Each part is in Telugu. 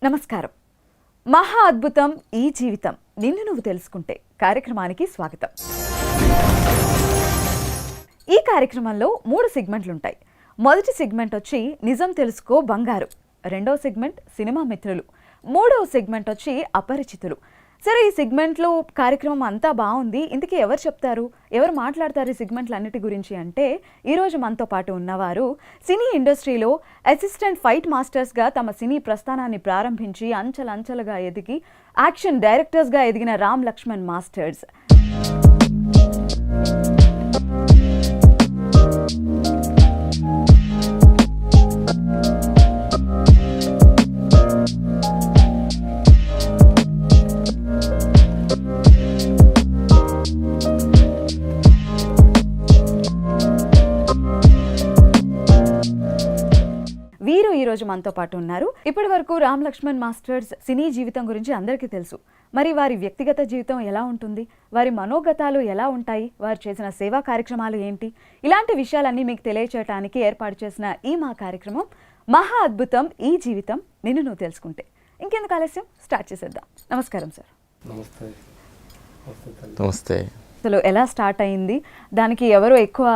నమస్కారం. మహా అద్భుతం ఈ జీవితం నిన్ను నువ్వు తెలుసుకుంటే కార్యక్రమానికి స్వాగతం. ఈ కార్యక్రమంలో 3 సెగ్మెంట్లు ఉంటాయి. మొదటి సెగ్మెంట్ వచ్చి నిజం తెలుసుకో బంగారు, రెండవ సెగ్మెంట్ సినిమా మిత్రులు, మూడవ సెగ్మెంట్ వచ్చి అపరిచితులు. సరే, ఈ సెగ్మెంట్లో కార్యక్రమం అంతా బాగుంది, ఇంతకీ ఎవరు చెప్తారు, ఎవరు మాట్లాడతారు ఈ సెగ్మెంట్లు అన్నిటి గురించి అంటే ఈరోజు మనతో పాటు ఉన్నవారు సినీ ఇండస్ట్రీలో అసిస్టెంట్ ఫైట్ మాస్టర్స్గా తమ సినీ ప్రస్థానాన్ని ప్రారంభించి అంచెలంచెలుగా ఎదిగి యాక్షన్ డైరెక్టర్స్గా ఎదిగిన రామ్ లక్ష్మణ్ మాస్టర్స్. వీరు ఈరోజు మనతో పాటు ఉన్నారు. ఇప్పటి వరకు రామ్ లక్ష్మణ్ మాస్టర్స్ సినీ జీవితం గురించి అందరికీ తెలుసు. మరి వారి వ్యక్తిగత జీవితం ఎలా ఉంటుంది, వారి మనోగతాలు ఎలా ఉంటాయి, వారు చేసిన సేవా కార్యక్రమాలు ఏంటి, ఇలాంటి విషయాలన్నీ మీకు తెలియచేయడానికి ఏర్పాటు చేసిన ఈ మా కార్యక్రమం మహా అద్భుతం ఈ జీవితం నిన్ను నువ్వు తెలుసుకుంటే. ఇంకెందుకు ఆలస్యం, స్టార్ట్ చేసేద్దాం. నమస్కారం సార్. నమస్తే. అసలు ఎలా స్టార్ట్ అయింది, దానికి ఎవరు ఎక్కువ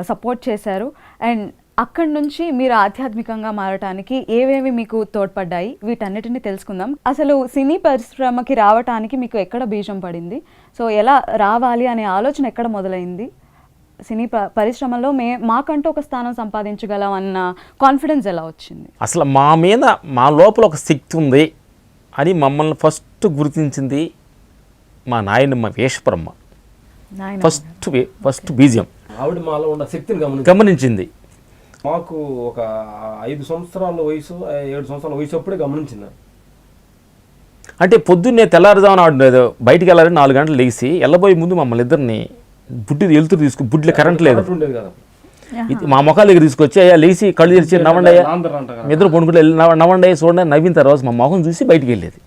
సపోర్ట్ చేశారు, అండ్ అక్కడి నుంచి మీరు ఆధ్యాత్మికంగా మారటానికి ఏవేవి మీకు తోడ్పడ్డాయి, వీటన్నిటిని తెలుసుకుందాం. అసలు సినీ పరిశ్రమకి రావటానికి మీకు ఎక్కడ బీజం పడింది, సో ఎలా రావాలి అనే ఆలోచన ఎక్కడ మొదలైంది, సినీ పరిశ్రమలో మాకంటూ ఒక స్థానం సంపాదించగలం అన్న కాన్ఫిడెన్స్ ఎలా వచ్చింది? అసలు మా లోపల ఒక శక్తి ఉంది అని మమ్మల్ని ఫస్ట్ గుర్తించింది మా నాయనమ్మ వేషపురమ్మ. ఫస్ట్ బీజం ఆవిడ మాలో ఉన్న శక్తిని గమనించింది. మాకు ఒక 5 సంవత్సరాల వయసు 7 సంవత్సరాల వయసు అప్పుడే గమనించింది. అంటే పొద్దున్నే తెల్లారుజామున ఆవిడ బయటికి వెళ్ళాలని 4 గంటలు లేచి వెళ్ళబోయే ముందు మమ్మల్ని ఇద్దరిని వెళ్తూ బుడ్డిలో కరెంట్ లేదు కదా, మా ముఖాల దగ్గర తీసుకొచ్చి అయ్యా లేచి కళ్ళు తెరిచి నవ్వండి, నిద్ర పడుకుంటే నవ్వండి చూడండి, నవ్విన తర్వాత మా ముఖం చూసి బయటికి వెళ్ళేది.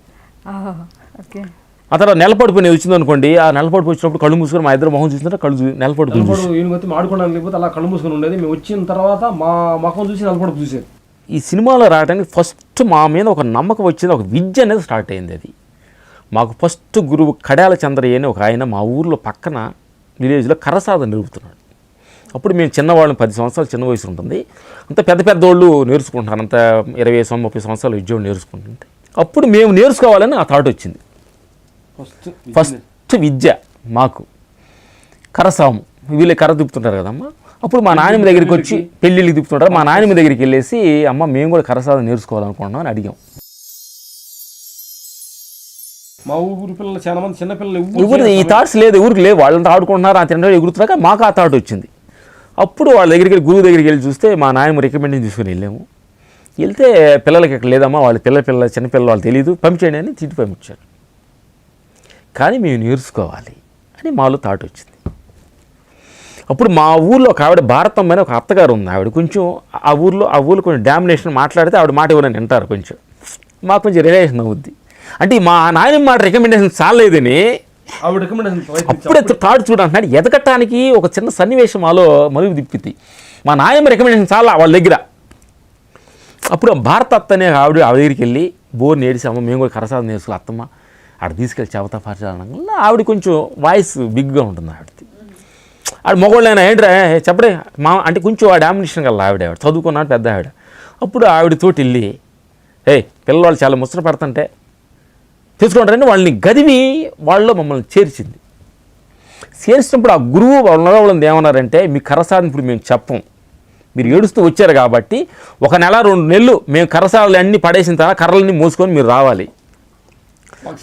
ఆ తర్వాత నెలపడిపోయి వచ్చింది అనుకోండి, ఆ నెలపడిపోయి వచ్చినప్పుడు కళ్ళు మూసుకొని మా ఇద్దరు మొహం చూసినట్టు కళ్ళు నెలపడిపోయి ఆడుకోవడానికి లేకపోతే అలా కళ్ళు మూసుకొని ఉండేది. మేము వచ్చిన తర్వాత మా ముఖం చూసి నెలపడిపోయి చూసేది. ఈ సినిమాలో రావడానికి ఫస్ట్ మా మీద ఒక నమ్మకం వచ్చింది, ఒక విద్య అనేది స్టార్ట్ అయింది. అది మాకు ఫస్ట్ గురువు కడాల చంద్రయ్య అని ఒక ఆయన మా ఊర్లో పక్కన విలేజ్లో కరసాదం నేర్పుతున్నాడు. అప్పుడు మేము చిన్నవాళ్ళం, 10 సంవత్సరాలు చిన్న వయసు ఉంటుంది, అంత పెద్దోళ్ళు నేర్చుకుంటున్నారు, అంత 20-30 సంవత్సరాలు ఉద్యోగం నేర్చుకుంటుంటే అప్పుడు మేము నేర్చుకోవాలని ఆ థాట్ వచ్చింది. ఫస్ట్ విద్య మాకు కరసాము, వీళ్ళే కర్ర తిప్పుతుంటారు కదమ్మా. అప్పుడు మా నాయనమ్మ దగ్గరికి వచ్చి పెళ్ళిళ్ళకి తిప్పుతుంటారు, మా నాయనమ్మ దగ్గరికి వెళ్ళేసి అమ్మ మేము కూడా కరసాదం నేర్చుకోవాలనుకుంటున్నాం అని అడిగాం. మా ఊరి పిల్లలు చాలా మంది చిన్నపిల్లలు ఎవరు ఈ థాట్స్ లేదు, ఎవరికి లేవు, వాళ్ళంతా ఆడుకుంటున్నారు, ఆ తింటారు ఎగురుతున్నాక మాకు ఆ థాట్ వచ్చింది. అప్పుడు వాళ్ళ దగ్గరికి వెళ్ళి గురువు దగ్గరికి వెళ్ళి చూస్తే మా నాయనమ్మ రికమెండేషన్ తీసుకుని వెళ్ళాము. వెళ్తే పిల్లలకి ఇక్కడ లేదమ్మా, వాళ్ళ చిన్నపిల్లలు వాళ్ళు తెలియదు, పంపించండి అని తిట్టి పంపించారు. కానీ మేము నేర్చుకోవాలి అని మాలో థాట్ వచ్చింది. అప్పుడు మా ఊర్లో ఒక ఆవిడ భారతమ్మ అని ఒక అత్తగారు ఉంది. ఆవిడ కొంచెం ఆ ఊర్లో కొంచెం డామినేషన్ మాట్లాడితే ఆవిడ మాట ఎవరైనా వింటారు, కొంచెం మాకు కొంచెం రిలేషన్ అవుద్ది. అంటే మా నాయనమ్మ మాట రికమెండేషన్ చాలేదని ఆవిడ రికమెండేషన్ అప్పుడే థాట్ చూడంటున్నాడు. ఎదగటానికి ఒక చిన్న సన్నివేశం మాలో మలుగు తిప్పింది. మా నాయనమ్మ రికమెండేషన్ చాలా వాళ్ళ దగ్గర. అప్పుడు భారత అత్త అనే ఆవిడ దగ్గరికి వెళ్ళి బోర్ నేడిసి అమ్మ మేము కూడా కరసాదం నేర్చుకోవాలి అత్తమ్మ, ఆవిడ తీసుకెళ్ళి చెబుతా పరిచాలనగా ఆవిడ కొంచెం వాయిస్ బిగ్గా ఉంటుంది. ఆవిడ మొగోళ్ళైనా ఏంట్రా చెప్పడే మా అంటే కొంచెం ఆ డామినేషన్ కల్లా ఆవిడ చదువుకున్నాడు పెద్ద ఆవిడ. అప్పుడు ఆవిడతోటి వెళ్ళి పిల్లవాళ్ళు చాలా ముచ్చట పడుతుంటే తీసుకుంటారని వాళ్ళని గదివి వాళ్ళలో మమ్మల్ని చేర్చినప్పుడు ఆ గురువు వాళ్ళని ఏమన్నారంటే మీ కరసాదం ఇప్పుడు మేము చెప్పం, మీరు ఏడుస్తూ వచ్చారు కాబట్టి 1 నెల 2 నెలలు మేము కరసాలు అన్నీ పడేసిన తర్వాత కర్రలన్నీ మోసుకొని మీరు రావాలి,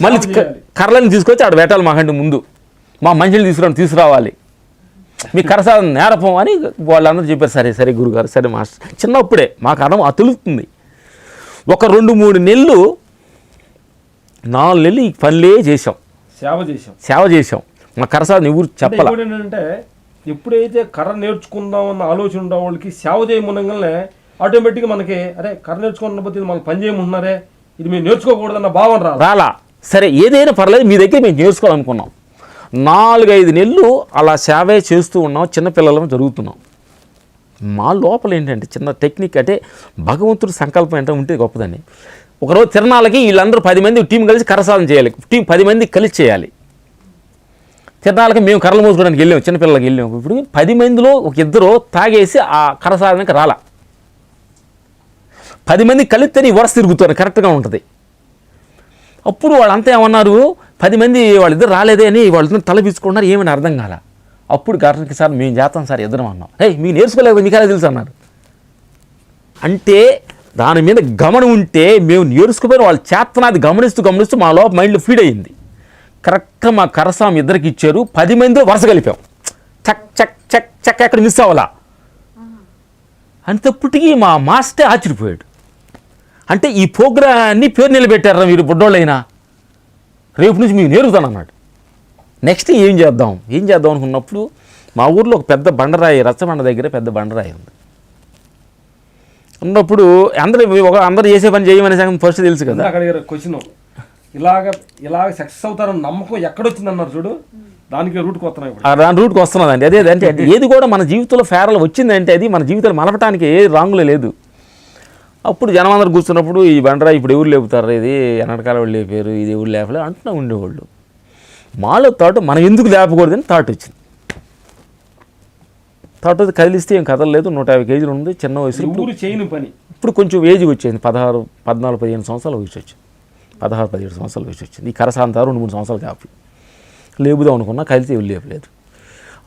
మళ్ళీ కర్రలను తీసుకొచ్చి ఆడ పెట్టాలి, మాకంటే ముందు మా మనుషులు తీసుకురావాలి, మీ కరసాదం నేరపం అని వాళ్ళందరూ చెప్పారు. సరే గురుగారు, సరే మాస్టర్. చిన్నప్పుడే మాకు అర్థం తెలుస్తుంది. ఒక 2-3 నెలలు 4 నెలలు ఈ పనులే సేవ చేసాం. మా కరసాదం ఎవరు చెప్పాలి. ఏంటంటే ఎప్పుడైతే కర్ర నేర్చుకుందాం అన్న ఆలోచన ఉండే వాళ్ళకి సేవ చేయమునంగానే ఆటోమేటిక్గా మనకి అరే కర్ర నేర్చుకున్నప్పుడు మనకి పని చేయమంటున్నారే, ఇది మేము నేర్చుకోకూడదన్న భావన రాలా. సరే ఏదైనా పర్లేదు, మీ దగ్గర మేము నేర్చుకోవాలనుకున్నాం. 4-5 నెలలు అలా సేవే చేస్తూ ఉన్నాం, చిన్నపిల్లలం జరుగుతున్నాం. మా లోపల ఏంటంటే చిన్న టెక్నిక్ అంటే భగవంతుడి సంకల్పం ఏంటో ఉంటే గొప్పదని ఒకరోజు తిరణాలకి వీళ్ళందరూ 10 మంది టీం కలిసి కరసాధన చేయాలి, టీం 10 మంది కలిసి చేయాలి. తిరణాలకి మేము కర్రలు మోసుకోవడానికి వెళ్ళాము, చిన్నపిల్లలకి వెళ్ళాము. ఇప్పుడు 10 మందిలో ఒక ఇద్దరు తాగేసి ఆ కరసాధనకి రాలా. 10 మంది కలిస్తే నీ వరుస తిరుగుతారు, కరెక్ట్గా ఉంటుంది. అప్పుడు వాళ్ళంతా ఏమన్నారు, 10 మంది వాళ్ళిద్దరు రాలేదే అని వాళ్ళిద్దరు తల పీచుకుంటున్నారు, ఏమని అర్థం కాల. అప్పుడు గారికి సార్ మేము చేస్తాం సార్ ఇద్దరం అన్నాం. మీకు నేర్చుకోలేదు, మీకు ఎలా తెలుసు అన్నారు. అంటే దాని మీద గమనం ఉంటే మేము నేర్చుకుపోయిన వాళ్ళు చేతనాది గమనిస్తూ మా లోపల మైండ్లో ఫీడ్ అయ్యింది. కరెక్ట్గా మా కరసాం ఇద్దరికి ఇచ్చారు, 10 మందిలో వరుస కలిపాం. చక్ చక్ చక్ చక్ ఎక్కడ మిస్ అవ్వాలా. అంతప్పటికీ మా మాస్టర్ ఆశ్చర్యపోయాడు. అంటే ఈ ప్రోగ్రాన్ని పేరు నిలబెట్టారా మీరు బుడ్డోళ్ళైనా, రేపు నుంచి మీకు నేర్పుతాను అన్నాడు. నెక్స్ట్ ఏం చేద్దాం అనుకున్నప్పుడు మా ఊర్లో ఒక పెద్ద బండరాయి, రచ్చబండ దగ్గర పెద్ద బండరాయి ఉంది. ఉన్నప్పుడు అందరూ చేసే పని చేయమనే సంగతి ఫస్ట్ తెలుసు కదా. అక్కడ క్వశ్చన్ ఇలాగ సక్సెస్ అవుతారని నమ్మకం ఎక్కడొచ్చిందన్నారు చూడు, దానికి రూట్కి వస్తున్నాయి. దాని రూట్కి వస్తున్నదండి. అదే అంటే ఏది కూడా మన జీవితంలో ఫేరల్ వచ్చిందంటే అది మన జీవితాలు మలపటానికి ఏ రాంగులే లేదు. అప్పుడు జనం అందరూ కూర్చున్నప్పుడు ఈ బండరాయి ఇప్పుడు ఎవరు లేపుతారు, ఇది వెనకకాల వాళ్ళు లేపారు, ఇది ఎవరు లేపలేదు అంటున్నా ఉండేవాళ్ళు. మాలో థాట్ మనం ఎందుకు లేపకూడదని థాట్ వచ్చింది. థాట్ వచ్చి కదిలిస్తే ఏం కదలలేదు. 150 కేజీలు ఉంది, చిన్న వయసులో. ఊరు చేయని పని. ఇప్పుడు కొంచెం ఏజ్ వచ్చేది, 16, 14, 15 సంవత్సరాల వయసు వచ్చింది. 16, 17 సంవత్సరాల వయసు వచ్చింది. ఈ కరసాంతారు 2, 3 సంవత్సరాలు కాపీ లేపుదాం అనుకున్నా, కలిసి ఎవరు లేపలేదు.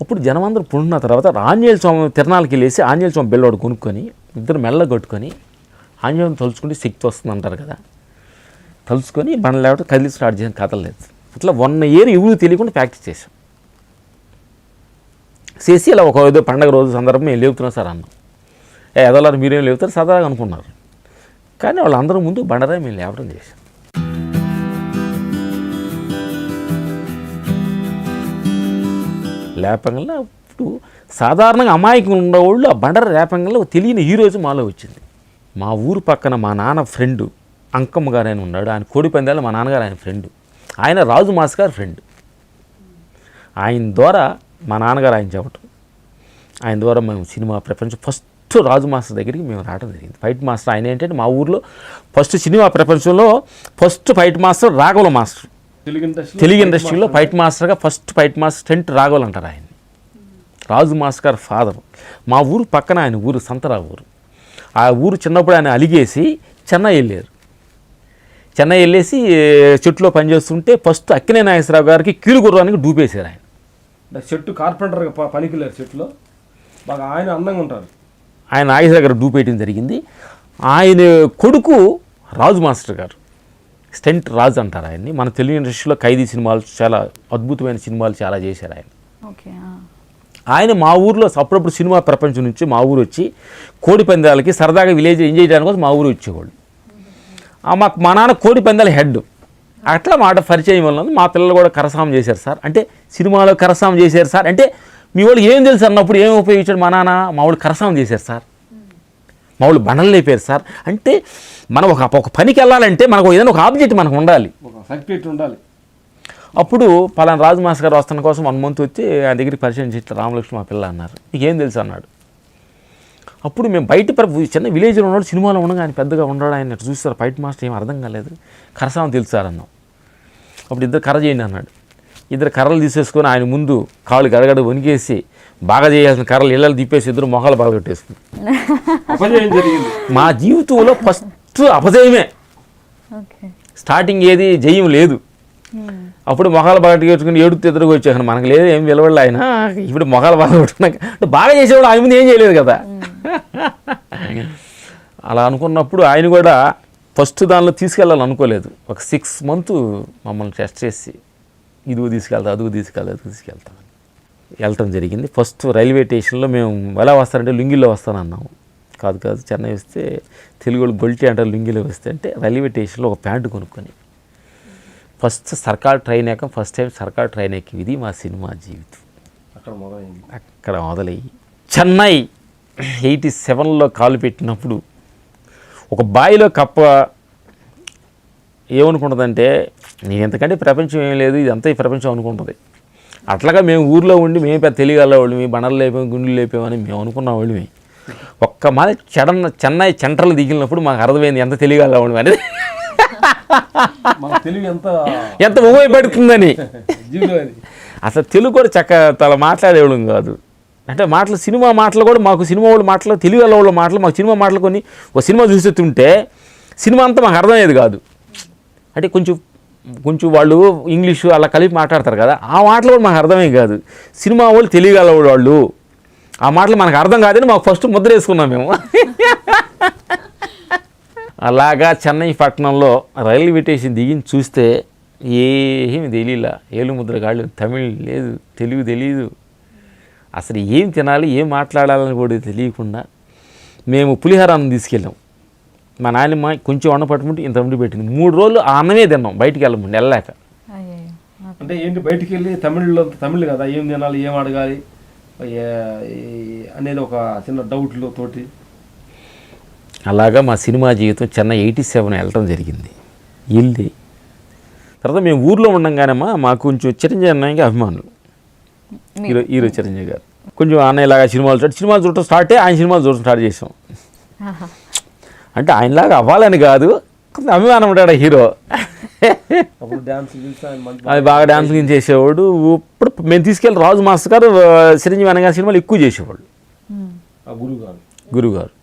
అప్పుడు జనం అందరూ పుండిన తర్వాత ఆంజనేయ స్వామి తిరణాలకి వెళ్ళేసి ఆంజనేయ స్వామి బెల్లోడు కొనుక్కొని ఇద్దరు మెల్ల కొట్టుకొని ఆంజనేయం తలుచుకుంటే శక్తి వస్తుంది అంటారు కదా, తలుచుకొని బండ్లు లేకపోతే కదిలి స్టార్ట్ చేసిన కథలు లేదు. అట్లా 1 ఇయర్ ఎవరు తెలియకుండా ప్రాక్టీస్ చేసాం. చేసి ఇలా ఒక ఏదో పండగ రోజు సందర్భం మేము లేపుతున్నాం సార్ అన్నాం. ఎదలారు మీరేం లేపుతారు సరదాగా అనుకున్నారు. కానీ వాళ్ళందరూ ముందు బండరాయి మేము లేపడం చేశాం. లేపంగా ఇప్పుడు సాధారణంగా అమాయకంగా ఉండేవాళ్ళు ఆ బండరాయి లేపంగా తెలియని హీరోజు మాలో వచ్చింది. మా ఊరు పక్కన మా నాన్న ఫ్రెండు అంకమ్మ గారు ఆయన ఉన్నాడు. ఆయన కోడి పందాలు మా నాన్నగారు ఆయన ఫ్రెండ్, ఆయన రాజు మాస్ గారు ఫ్రెండ్. ఆయన ద్వారా మా నాన్నగారు ఆయన చెప్పటం, ఆయన ద్వారా మేము సినిమా ప్రపంచం ఫస్ట్ రాజు మాస్టర్ దగ్గరికి మేము రావడం జరిగింది. ఫైట్ మాస్టర్ ఆయన ఏంటంటే మా ఊర్లో ఫస్ట్ సినిమా ప్రపంచంలో ఫస్ట్ ఫైట్ మాస్టర్ రాఘవుల మాస్టర్. తెలుగు ఇండస్ట్రీలో ఫైట్ మాస్టర్గా ఫస్ట్ ఫైట్ మాస్టర్ టెంట్ రాఘవులు అంటారు ఆయన. రాజు మాస్టర్ గారు ఫాదర్. మా ఊరు పక్కన ఆయన ఊరు సంతరా ఊరు. ఆ ఊరు చిన్నప్పుడు ఆయన అలిగేసి చెన్నై వెళ్ళారు. చెన్నై వెళ్ళేసి చెట్టులో పనిచేస్తుంటే ఫస్ట్ అక్కినే నాగేశ్వరరావు గారికి కీలు గుర్రానికి డూపేశారు ఆయన. చెట్టు కార్పెంటర్గా పనికి వెళ్ళారు చెట్టులో, బాగా ఆయన అందంగా ఉంటారు. ఆయన నాగేశ్వర గారు డూపేయటం జరిగింది. ఆయన కొడుకు రాజు మాస్టర్ గారు, స్టెంట్ రాజు అంటారు ఆయన్ని. మన తెలుగు ఇండస్ట్రీలో ఖైదీ సినిమాలు చాలా అద్భుతమైన సినిమాలు చాలా చేశారు ఆయన. ఆయన మా ఊర్లో అప్పుడప్పుడు సినిమా ప్రపంచం నుంచి మా ఊరు వచ్చి కోడి పందాలకి సరదాగా విలేజ్ ఎంజాయ్ చేయడానికి కోసం మా ఊరు వచ్చేవాళ్ళు. మాకు మా నాన్న కోడి పందాల హెడ్. అట్లా మాట పరిచయం వల్ల మా పిల్లలు కూడా కరసాం చేశారు సార్ అంటే, సినిమాలో కరసాం చేశారు సార్ అంటే, మీ వాళ్ళు ఏం తెలుసు అన్నప్పుడు ఏం ఉపయోగించాడు మా నాన్న, మా వాళ్ళు కరసాం చేశారు సార్, మా వాళ్ళు బండలు లేపారు సార్ అంటే. మనం ఒక పనికి వెళ్ళాలంటే మనకు ఏదైనా ఒక ఆబ్జెక్ట్ మనకు ఉండాలి, ఒక సర్టిఫికేట్ ఉండాలి. అప్పుడు పలానా రాజు మాస్టర్ గారు వస్తున్న కోసం 1 మంత్ వచ్చి ఆ దగ్గరికి పరిచయం చేసి రామలక్ష్మి మా పిల్ల అన్నారు. మీకు ఏం తెలుసు అన్నాడు. అప్పుడు మేము బయట చిన్న విలేజ్లో ఉన్నాడు, సినిమాలో ఉండగా ఆయన పెద్దగా ఉన్నాడు, ఆయన చూస్తారు ఫైట్ మాస్టర్ ఏం అర్థం కాలేదు, కరసామని తెలుసారన్నాం. అప్పుడు ఇద్దరు కర్ర చేయండి అన్నాడు. ఇద్దరు కర్రలు తీసేసుకొని ఆయన ముందు కాళ్ళు గడగడ వణికేసి బాగా చేయాల్సిన కర్రలు ఇళ్ళలు తిప్పేసి ఇద్దరు మొహాలు బాగా పెట్టేసుకుంది. అపజయం జరిగింది మా జీవితంలో ఫస్ట్ అపజయమే. స్టార్టింగ్ ఏది జయం లేదు. అప్పుడు మొహాలు బాగా పెట్టుకుని ఏడుతూ ఎదురుగా వచ్చాను, మనకు లేదు ఏం విలువళ్ళు ఆయన. ఇప్పుడు మొహాలు బాగా పెట్టుకున్నాక బాగా చేసేవాడు ఆయన ముందు ఏం చేయలేదు కదా. అలా అనుకున్నప్పుడు ఆయన కూడా ఫస్ట్ దానిలో తీసుకెళ్ళాలని అనుకోలేదు. ఒక 6 months మమ్మల్ని టెస్ట్ చేసి ఇదిగో తీసుకెళ్తా, అదుగు తీసుకెళ్తాం వెళ్ళటం జరిగింది. ఫస్ట్ రైల్వే స్టేషన్లో మేము ఎలా వస్తారంటే లుంగిలో వస్తానన్నాము. కాదు చెన్నై వస్తే తెలుగు వాళ్ళు గొల్టీ అంటారు, లుంగిలో వస్తే అంటే రైల్వే స్టేషన్లో ఒక ప్యాంటు కొనుక్కొని ఫస్ట్ సర్కార్ ట్రైన్ ఎక్కాం. ఫస్ట్ టైం సర్కార్ ట్రైన్ ఎక్కి ఇది మా సినిమా జీవితం అక్కడ మొదలయ్యి చెన్నై 87లో కాలు పెట్టినప్పుడు ఒక బాయిలో కప్ప ఏమనుకుంటుందంటే నేను ఎంతకంటే ప్రపంచం ఏం లేదు, ఇదంతా ఈ ప్రపంచం అనుకుంటుంది. అట్లాగా మేము ఊర్లో ఉండి మేము పెద్ద తెలియగలవాళ్ళు, మేము బండలు లేపాము గుండెలు లేపామని మేము అనుకున్న వాళ్ళమే. ఒక్క మాది చెన్నై సెంట్రల్ దిగినప్పుడు మాకు అర్థమైంది ఎంత తెలియగలవాళ్ళు అనేది. మన తెలివి ఎంత ఉపయోగపడుతుందని. జీవితం అది. అసలు తెలుగు కూడా తల మాట్లాడేవాళ్ళం కాదు. అంటే సినిమా మాటలు కూడా మాకు సినిమా వాళ్ళ మాటలు, తెలుగు వాళ్ళ మాటలు, మాకు సినిమా మాటలు కొన్ని ఒక సినిమా చూస్తుంటే సినిమా అంతా మాకు అర్థమయ్యేది కాదు. అంటే కొంచెం వాళ్ళు ఇంగ్లీషు అలా కలిపి మాట్లాడతారు కదా, ఆ మాటలు కూడా మాకు అర్థమయ్యేది కాదు. సినిమా వాళ్ళు తెలియగల వాళ్ళు ఆ మాటలు మనకు అర్థం కాదని మాకు ఫస్ట్ ముద్ర వేసుకున్నాం మేము. అలాగా చెన్నై పట్టణంలో రైల్వే స్టేషన్ దిగిన చూస్తే ఏమీ తెలియలా, ఏలు ముద్ర కాళ్ళు, తమిళ్ లేదు, తెలుగు తెలియదు, అసలు ఏం తినాలి ఏం మాట్లాడాలని కూడా తెలియకుండా మేము పులిహోరాన్ని తీసుకెళ్ళాం. మా నాన్నమ్మ కొంచెం అన్నం పట్టుకుంటే ఇంత ఉండి పెట్టింది. 3 రోజులు ఆ అన్నమే తిన్నాం బయటికి వెళ్ళమండి, వెళ్ళలేక. అంటే ఏంటి బయటికి వెళ్ళి తమిళ్ కదా, ఏం తినాలి ఏం అడగాలి అనేది ఒక చిన్న డౌట్లు తోటి అలాగా మా సినిమా జీవితం చెన్నై 87 వెళ్ళటం జరిగింది. వెళ్ళి తర్వాత మేము ఊర్లో ఉండంగానేమా మాకు కొంచెం చిరంజీవి అన్నయ్యకి అభిమానులు, హీరో చిరంజీవి గారు. కొంచెం అన్నయ్యలాగా సినిమాలు చూడటం స్టార్ట్ అయ్యి ఆయన సినిమాలు చూడటం స్టార్ట్ చేసాం. అంటే ఆయనలాగా అవ్వాలని కాదు, కొంచెం అభిమానం ఉంటాడు హీరో. అది బాగా డ్యాన్స్ చేసేవాడు. ఇప్పుడు మేము తీసుకెళ్ళి రాజు మాస్టర్ గారు చిరంజీవి అన్న గారి సినిమాలు ఎక్కువ చేసేవాళ్ళు, గురుగారు.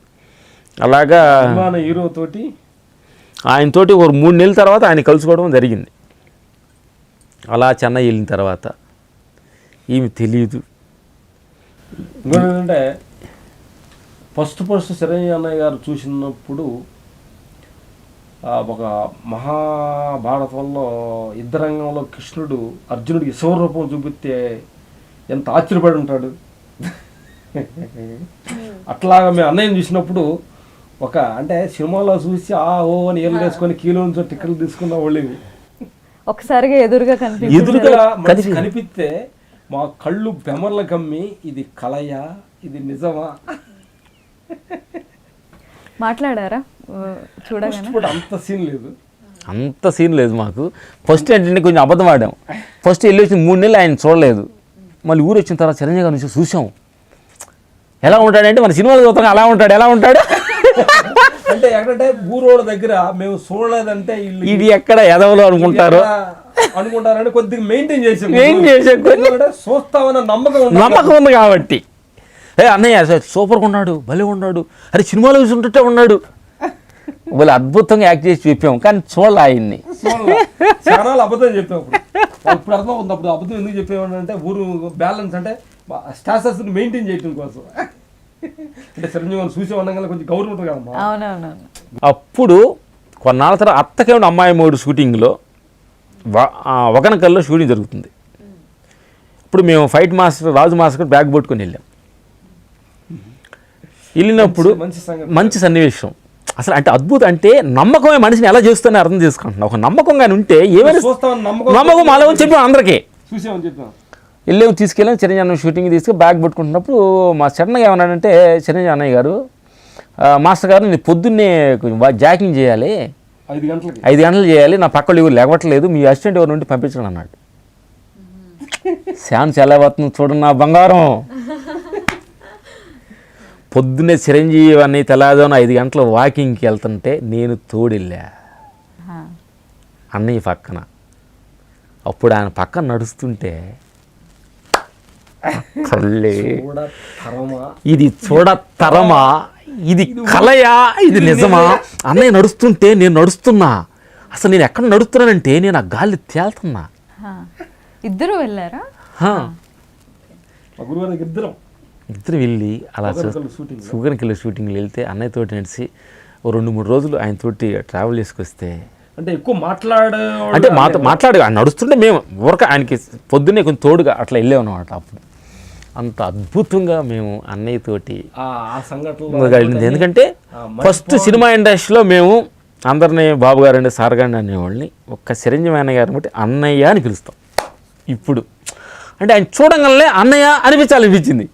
అలాగా హీరోతోటి ఆయనతోటి ఒక 3 నెలల తర్వాత ఆయన కలుసుకోవడం జరిగింది. అలా చెన్నై వెళ్ళిన తర్వాత ఏమి తెలియదు. ఇంకోటంటే ఫస్ట్ చిరంజీవి అన్నయ్య గారు చూసినప్పుడు ఒక మహాభారతంలో యుద్ధరంగంలో కృష్ణుడు అర్జునుడికి శివరూపం చూపిస్తే ఎంత ఆశ్చర్యపడి ఉంటాడు. అట్లాగా మేము అన్నయ్యని చూసినప్పుడు అంటే సినిమాలో చూసి అని ఏళ్ళు వేసుకొని కీలో నుంచి టికెట్లు తీసుకున్న వాళ్ళవి ఒకసారిగా ఎదురుగా కనిపిస్తే మా కళ్ళు బెమర్ల కమ్మి ఇది కలయా ఇది నిజమా మాట్లాడారా చూడగానే? అంత సీన్ లేదు మాకు. ఫస్ట్ ఏంటంటే కొంచెం అబద్ధం ఆడాం. ఫస్ట్ వెళ్ళి వచ్చిన 3 నెలలు ఆయన చూడలేదు. మళ్ళీ ఊరు వచ్చిన తర్వాత చిరంజీవి గారి నుంచి చూసాం. ఎలా ఉంటాడంటే మన సినిమాలు చూస్తాం అలా ఉంటాడు. ఎలా ఉంటాడు అంటే ఎక్కడంటే ఊరోళ్ళ దగ్గర మేము చూడలేదంటే ఇది ఎక్కడ ఎదవలో అనుకుంటారంటే కొద్దిగా మెయింటైన్ చేసే చూస్తామన్న నమ్మకం ఉంది కాబట్టి. అన్నయ్య సూపర్గా ఉన్నాడు, భలే ఉన్నాడు, అరే సినిమాలో చూసుంటే ఉన్నాడు, వాళ్ళు అద్భుతంగా యాక్ట్ చేసి చెప్పాము. కానీ చూడాలి ఆయన్ని చాలా అబద్ధం చెప్పాము. ఇప్పుడు అర్థం ఉంది. అప్పుడు అబద్ధం ఎందుకు చెప్పేవాడంటే ఊరు బ్యాలెన్స్ అంటే స్టాటస్ మెయింటైన్ చేయడం కోసం. అంటే చిరంజీవి చూసే ఉండగా కొంచెం గౌరవం ఉంటుంది కదమ్మా. అప్పుడు కొన్నాళ్ళ తర్వాత అత్తకేమో అమ్మాయి మూడు షూటింగ్లో వగనకల్లో షూటింగ్ జరుగుతుంది. ఇప్పుడు మేము ఫైట్ మాస్టర్ రాజు మాస్టర్ బ్యాగ్ పట్టుకొని వెళ్ళినప్పుడు మంచి సన్నివేశం అసలు. అంటే అద్భుతం. అంటే నమ్మకమే మనిషిని ఎలా చేస్తుందని అర్థం చేసుకుంటున్నాం. ఒక నమ్మకంగానే ఉంటే ఏమైనా నమ్మకం అలా చెప్పాం అందరికీ. వెళ్ళేవి తీసుకెళ్ళాం చిరంజీవి అన్న షూటింగ్ తీసుకుని బ్యాగ్ పట్టుకుంటున్నప్పుడు మా చిన్నగా ఏమన్నాడంటే చిరంజీవి అన్నయ్య గారు, మాస్టర్ గారు నేను పొద్దున్నే కొంచెం జాకింగ్ చేయాలి, 5 గంటలు చేయాలి, నా పక్కలు ఎవరు లేవట్లేదు, మీ అసిస్టెంట్ ఎవరు నుండి పంపించడం అన్నాడు. ఛాన్స్ ఎలా అవుతుంది చూడండి నా బంగారం. పొద్దున్నే చిరంజీవి అన్ని తెల్లవారుజామున 5 గంటల వాకింగ్కి వెళ్తుంటే నేను తోడెళ్ళా అన్నయ్య పక్కన. అప్పుడు ఆయన పక్కన నడుస్తుంటే ఇది చూడతరమా, ఇది కలయా, ఇది నిజమా, అన్నయ్య నడుస్తుంటే నేను నడుస్తున్నా, అసలు నేను ఎక్కడ నడుస్తున్నానంటే నేను ఆ గాలి తేలుతున్నా. ఇద్దరు వెళ్ళారా? ఇద్దరు వెళ్ళి అలా సుగర్కి షూటింగ్లు వెళ్తే అన్నయ్యతోటి నడిచి 2-3 రోజులు ఆయనతోటి ట్రావెల్ చేసుకొస్తే అంటే ఎక్కువ అంటే మాట్లాడు ఆయన నడుస్తుంటే మేము ఊరక ఆయనకి పొద్దున్నే కొంచెం తోడుగా అట్లా వెళ్ళాం అనమాట. అప్పుడు అంత అద్భుతంగా మేము అన్నయ్యతోటి కలిగింది. ఎందుకంటే ఫస్ట్ సినిమా ఇండస్ట్రీలో మేము అందరినీ బాబు గారండి సార్ గారిని అనేవాళ్ళని ఒక్క చిరంజీవి అన్నయ్య గారిని బట్టి అన్నయ్య అని పిలుస్తాం. ఇప్పుడు అంటే ఆయన చూడగానే అన్నయ్య అనిపించింది.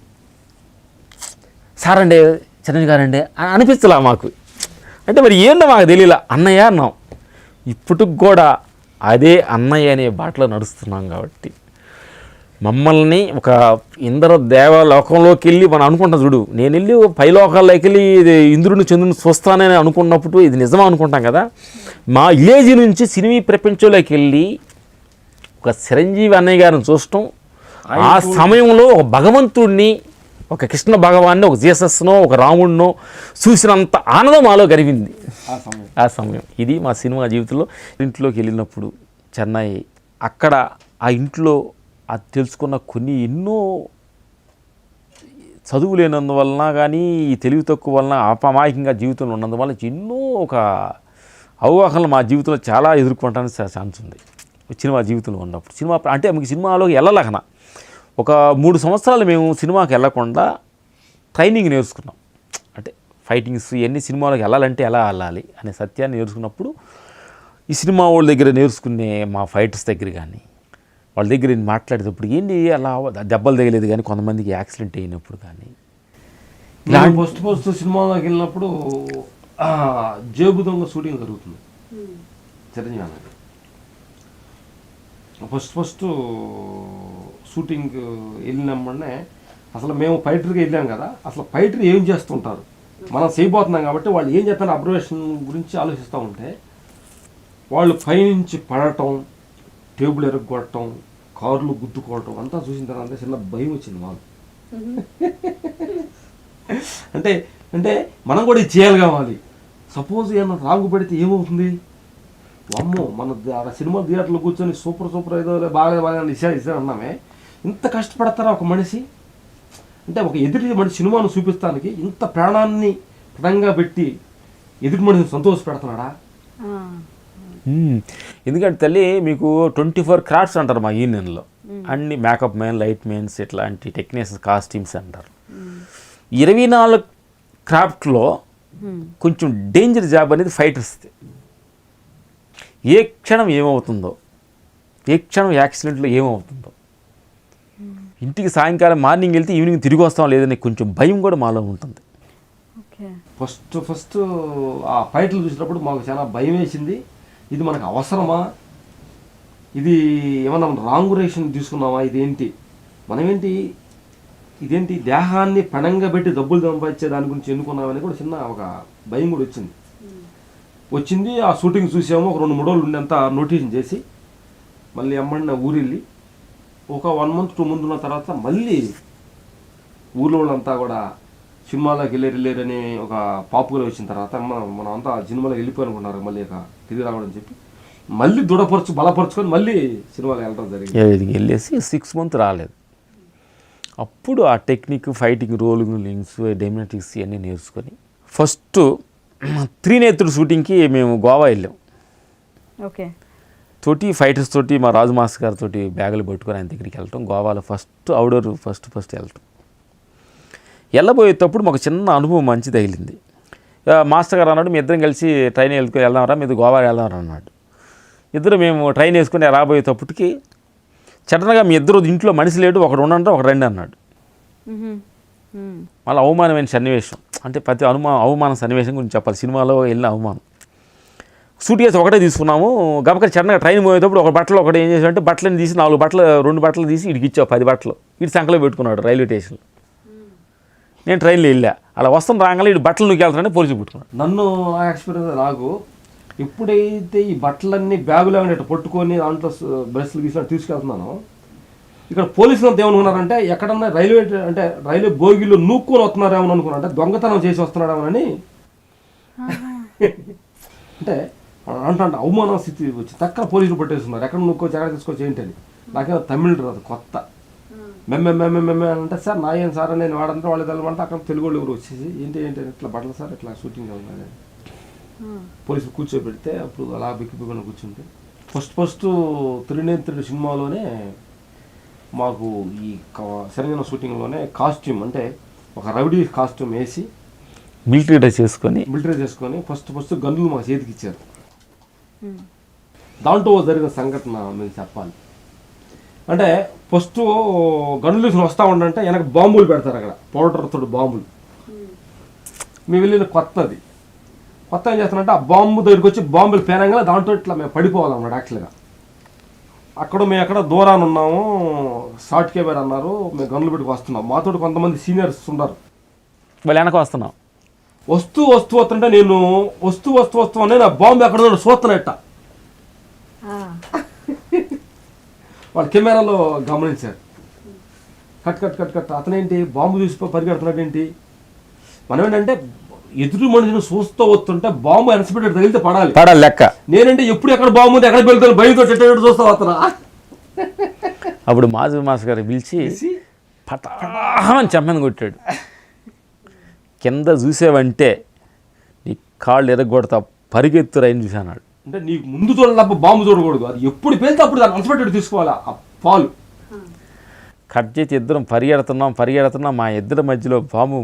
సార్ అండి చిరంజీవి గారండి అనిపించలా మాకు. అంటే మరి ఏంటో మాకు తెలియలా, అన్నయ్య అన్నాం. ఇప్పటికి కూడా అదే అన్నయ్య అనే బాటలో నడుస్తున్నాం కాబట్టి మమ్మల్ని ఒక ఇంద్ర దేవలోకంలోకి వెళ్ళి మనం అనుకుంటాం చూడు, నేను వెళ్ళి పైలోకాల్లోకి వెళ్ళి ఇది ఇంద్రుని చంద్రుని చూస్తానని అనుకున్నప్పుడు ఇది నిజమా అనుకుంటాం కదా. మా విలేజ్ నుంచి సినిమా ప్రపంచంలోకి వెళ్ళి ఒక చిరంజీవి అన్నయ్య గారిని చూడటం, ఆ సమయంలో ఒక భగవంతుడిని, ఒక కృష్ణ భగవాన్ని, ఒక జీసస్నో ఒక రాముడినో చూసినంత ఆనందం మాలో కలిగింది ఆ సమయం. ఇది మా సినిమా జీవితంలో. ఇంట్లోకి వెళ్ళినప్పుడు చెన్నై, అక్కడ ఆ ఇంట్లో అది తెలుసుకున్న కొన్ని ఎన్నో చదువు లేనందువలన కానీ ఈ తెలివి తక్కువ వలన అపమాయకంగా జీవితంలో ఉన్నందువల్ల ఎన్నో ఒక అవగాహనలు మా జీవితంలో చాలా ఎదుర్కొనడానికి ఛాన్స్ ఉంది సినిమా జీవితంలో ఉన్నప్పుడు. సినిమా అంటే మీకు సినిమాలోకి వెళ్ళలేకనా ఒక 3 సంవత్సరాలు మేము సినిమాకి వెళ్ళకుండా ట్రైనింగ్ నేర్చుకున్నాం. అంటే ఫైటింగ్స్ ఇవన్నీ సినిమాలోకి వెళ్ళాలంటే ఎలా వెళ్ళాలి అనే సత్యాన్ని నేర్చుకున్నప్పుడు ఈ సినిమా వాళ్ళ దగ్గర నేర్చుకునే మా ఫైటర్స్ దగ్గర కానీ వాళ్ళ దగ్గర నేను మాట్లాడేటప్పుడు ఏంటి అలా దెబ్బలు తగలేదు కానీ కొంతమందికి యాక్సిడెంట్ అయినప్పుడు కానీ ఫస్ట్ సినిమాలోకి వెళ్ళినప్పుడు జేబు దొంగ షూటింగ్ జరుగుతుంది చిరంజీవి అన్నది. ఫస్ట్ షూటింగ్ వెళ్ళినమ్మనే అసలు మేము ఫైటర్కి వెళ్ళాం కదా, అసలు ఫైటర్ ఏం చేస్తుంటారు మనం చేయబోతున్నాం కాబట్టి వాళ్ళు ఏం చేస్తారు అబ్జర్వేషన్ గురించి ఆలోచిస్తూ ఉంటే వాళ్ళు పైనుంచి పడటం, టేబుల్ ఎరగొట్టడం, కార్లు గుద్దుకోవటం అంతా చూసిన తర్వాత చిన్న భయం వచ్చింది వాళ్ళు. అంటే అంటే మనం కూడా ఇది చేయాలి కావాలి. సపోజ్ ఏమన్నా రాంగు పెడితే ఏమవుతుంది, అమ్మో మన సినిమా థియేటర్లో కూర్చొని సూపర్ ఏదో బాగా ఇసా అన్నామే, ఇంత కష్టపడతారా ఒక మనిషి. అంటే ఒక ఎదుటి మనిషి సినిమాను చూపిస్తానికి ఇంత ప్రాణాన్ని పదంగా పెట్టి ఎదుటి మనిషిని సంతోష పెడుతున్నాడా. ఎందుకంటే తల్లి మీకు 24 క్రాఫ్ట్స్ అంటారు మా యూనియన్లో. అన్ని మేకప్ మ్యాన్, లైట్ మ్యాన్స్, ఇట్లాంటి టెక్నీషియన్స్, కాస్ట్యూమ్స్ అంటారు. 24 క్రాఫ్ట్లో కొంచెం డేంజర్ జాబ్ అనేది ఫైటర్స్ది. ఏ క్షణం ఏమవుతుందో, ఏ క్షణం యాక్సిడెంట్లో ఏమవుతుందో, ఇంటికి సాయంకాలం మార్నింగ్ వెళ్తే ఈవినింగ్ తిరిగి వస్తాం లేదని కొంచెం భయం కూడా మాలో ఉంటుంది. ఫస్ట్ ఆ ఫైట్లు చూసినప్పుడు మాకు చాలా భయం వేసింది. ఇది మనకు అవసరమా, ఇది ఏమన్నా రాంగ్ రేషన్ తీసుకున్నామా, ఇదేంటి ఇదేంటి దేహాన్ని పణంగా పెట్టి డబ్బులు సంపాదించే దాని గురించి ఎన్నుకున్నామని కూడా చిన్న ఒక భయం కూడా వచ్చింది. ఆ షూటింగ్ చూసాము, ఒక 2-3 రోజులు ఉండేంత నోటీషన్ చేసి మళ్ళీ అమ్మడిన ఊరెళ్ళి ఒక 1 month 2 months ఉన్న తర్వాత మళ్ళీ ఊళ్ళో వాళ్ళంతా కూడా సినిమాలోకి వెళ్ళారని ఒక పాపులర్ వచ్చిన తర్వాత మనం అంతా సినిమాలోకి వెళ్ళిపోయానుకున్నారు, మళ్ళీ ఇక తిరిగి రావడం చెప్పి మళ్ళీ బలపరుచుకొని మళ్ళీ సినిమాకి వెళ్ళడం జరిగింది. వెళ్ళేసి 6 months రాలేదు. అప్పుడు ఆ టెక్నిక్, ఫైటింగ్, రోలింగ్, లింక్స్, డైమెటిక్స్ ఇవన్నీ నేర్చుకొని ఫస్ట్ త్రినేత్రుడు షూటింగ్కి మేము గోవా వెళ్ళాం. ఓకే. తోటి ఫైటర్స్ తోటి మా రాజు మాస్టర్ గారితో బ్యాగులు పట్టుకొని ఆయన దగ్గరికి వెళ్ళటం, గోవాలో అవుట్డోర్ ఫస్ట్ వెళ్ళటం. వెళ్ళబోయేటప్పుడు మాకు చిన్న అనుభవం మంచి తగిలింది. మాస్టర్ గారు అన్నాడు, మీ ఇద్దరం కలిసి ట్రైన్ వెళ్దామరా, మీరు గోవా వెళ్దామరా అన్నాడు. ఇద్దరు మేము ట్రైన్ వేసుకుని రాబోయేటప్పటికి సడన్గా మీ ఇద్దరు ఇంట్లో మనిషి లేడు, ఒకడు ఉండంటే ఒకడు రండి అన్నాడు. మళ్ళీ అవమానమైన సన్నివేశం, అంటే ప్రతి అవమాన సన్నివేశం గురించి చెప్పాలి. సినిమాలో వెళ్ళిన అవమానం. సూట్ కేసు ఒకటే తీసుకున్నాము. గబక సడన్గా ట్రైన్ పోయేటప్పుడు ఒక బట్టలు ఒకటి ఏం చేసాడంటే బట్టలను తీసి 2 బట్టలు తీసి ఇడికి ఇచ్చావు 10 బట్టలు. ఇటు సంకలో పెట్టుకున్నాడు రైల్వే స్టేషన్లో. నేను ట్రైన్లో వెళ్ళా, అలా వస్తాను రాగానే ఇటు బట్టలు నూకెళ్తానని పోలీసులు పెట్టుకున్నాడు. నన్ను ఆ ఎక్స్పీరియన్స్ నాకు ఎప్పుడైతే ఈ బట్టలన్నీ బ్యాగులో పట్టుకొని దాంట్లో బస్సులు తీసుకెళ్తున్నాను, ఇక్కడ పోలీసులు అంతా ఏమనుకున్నారంటే ఎక్కడన్నా రైల్వే బోగిలో నూక్కొని వస్తున్నారేమో అనుకున్నారంటే దొంగతనం చేసి వస్తున్నాడేమోనని. అంటే అవమాన స్థితి వచ్చి తక్కువ పోలీసులు పట్టేస్తున్నారు, ఎక్కడ నూక్కోవచ్చు ఎక్కడ తీసుకొచ్చి ఏంటని. నాకేమో తమిళ రాదు, కొత్త మెమ్మె అంటే సార్ నా ఏం సార్ నేను వాడంతా వాళ్ళు తెలవంటే అక్కడ తెలుగు వాళ్ళు ఎవరు వచ్చేసి ఏంటి ఇట్లా బట్టలు సార్ ఇట్లా షూటింగ్ ఉన్నది పోలీసులు కూర్చోబెడితే అప్పుడు అలా బిక్కిపోకుండా కూర్చుంటే ఫస్ట్ త్రినేత్రుడు సినిమాలోనే మాకు ఈ సరైన షూటింగ్లోనే కాస్ట్యూమ్ అంటే ఒక రౌడీ కాస్ట్యూమ్ వేసి మిలిటరీ డ్రెస్ చేసుకొని ఫస్ట్ గన్నులు మా చేతికి ఇచ్చారు. దాంట్లో జరిగిన సంఘటన మీకు చెప్పాలి. అంటే ఫస్ట్ గన్నులు వస్తూ ఉండంటే వెనక బాంబులు పెడతారు, అక్కడ పౌడర్తో బాంబులు. మేము వెళ్ళిన కొత్త ఏం చేస్తానంటే ఆ బాంబు దగ్గరికి వచ్చి బాంబులు పేరంగా దాంట్లో ఇట్లా మేము పడిపోవాలన్నమాట. యాక్చువల్గా అక్కడ మేము ఎక్కడ దూరాన్ని ఉన్నాము, షార్ట్ కెమెరా అన్నారు, మేము గన్నులు పెట్టుకు వస్తున్నాం. మాతో కొంతమంది సీనియర్స్ ఉన్నారు. వాళ్ళు వెనక వస్తున్నాం. వస్తుంటే నేను వస్తూ అనే నా బాంబు ఎక్కడ చూస్తున్నట్ట వాళ్ళ కెమెరాలో గమనించారు. కట్ అతనేంటి బాంబు చూసి పరిగెడుతున్నాడు ఏంటి. మనం ఏంటంటే ఎదురు మనిషిని చూస్తూ వస్తుంటే బాంబు ఎనసిపెట్టాడు తగిలితే పడాలి లెక్క. నేనంటే ఎప్పుడు ఎక్కడ బాంబు ఉంది ఎక్కడ వెళ్తాను భయంతో చెట్టు చూస్తా వస్తున్నా. అప్పుడు మాస్ గారు పిలిచి పటామని చెమ్మని కొట్టాడు. కింద చూసేవంటే నీ కాళ్ళు ఎరగొడతా పరిగెత్తురు అయిన చూసాడు. అంటే నీకు ముందు చూడాలి బాంబు చూడకూడదు, అది ఎప్పుడు పేలితే అప్పుడు దాన్ని అలసిపెట్టాడు తీసుకోవాలి ఆ పాలు. కట్ చేసి ఇద్దరం పరిగెడుతున్నాం. మా ఇద్దరి మధ్యలో బాంబు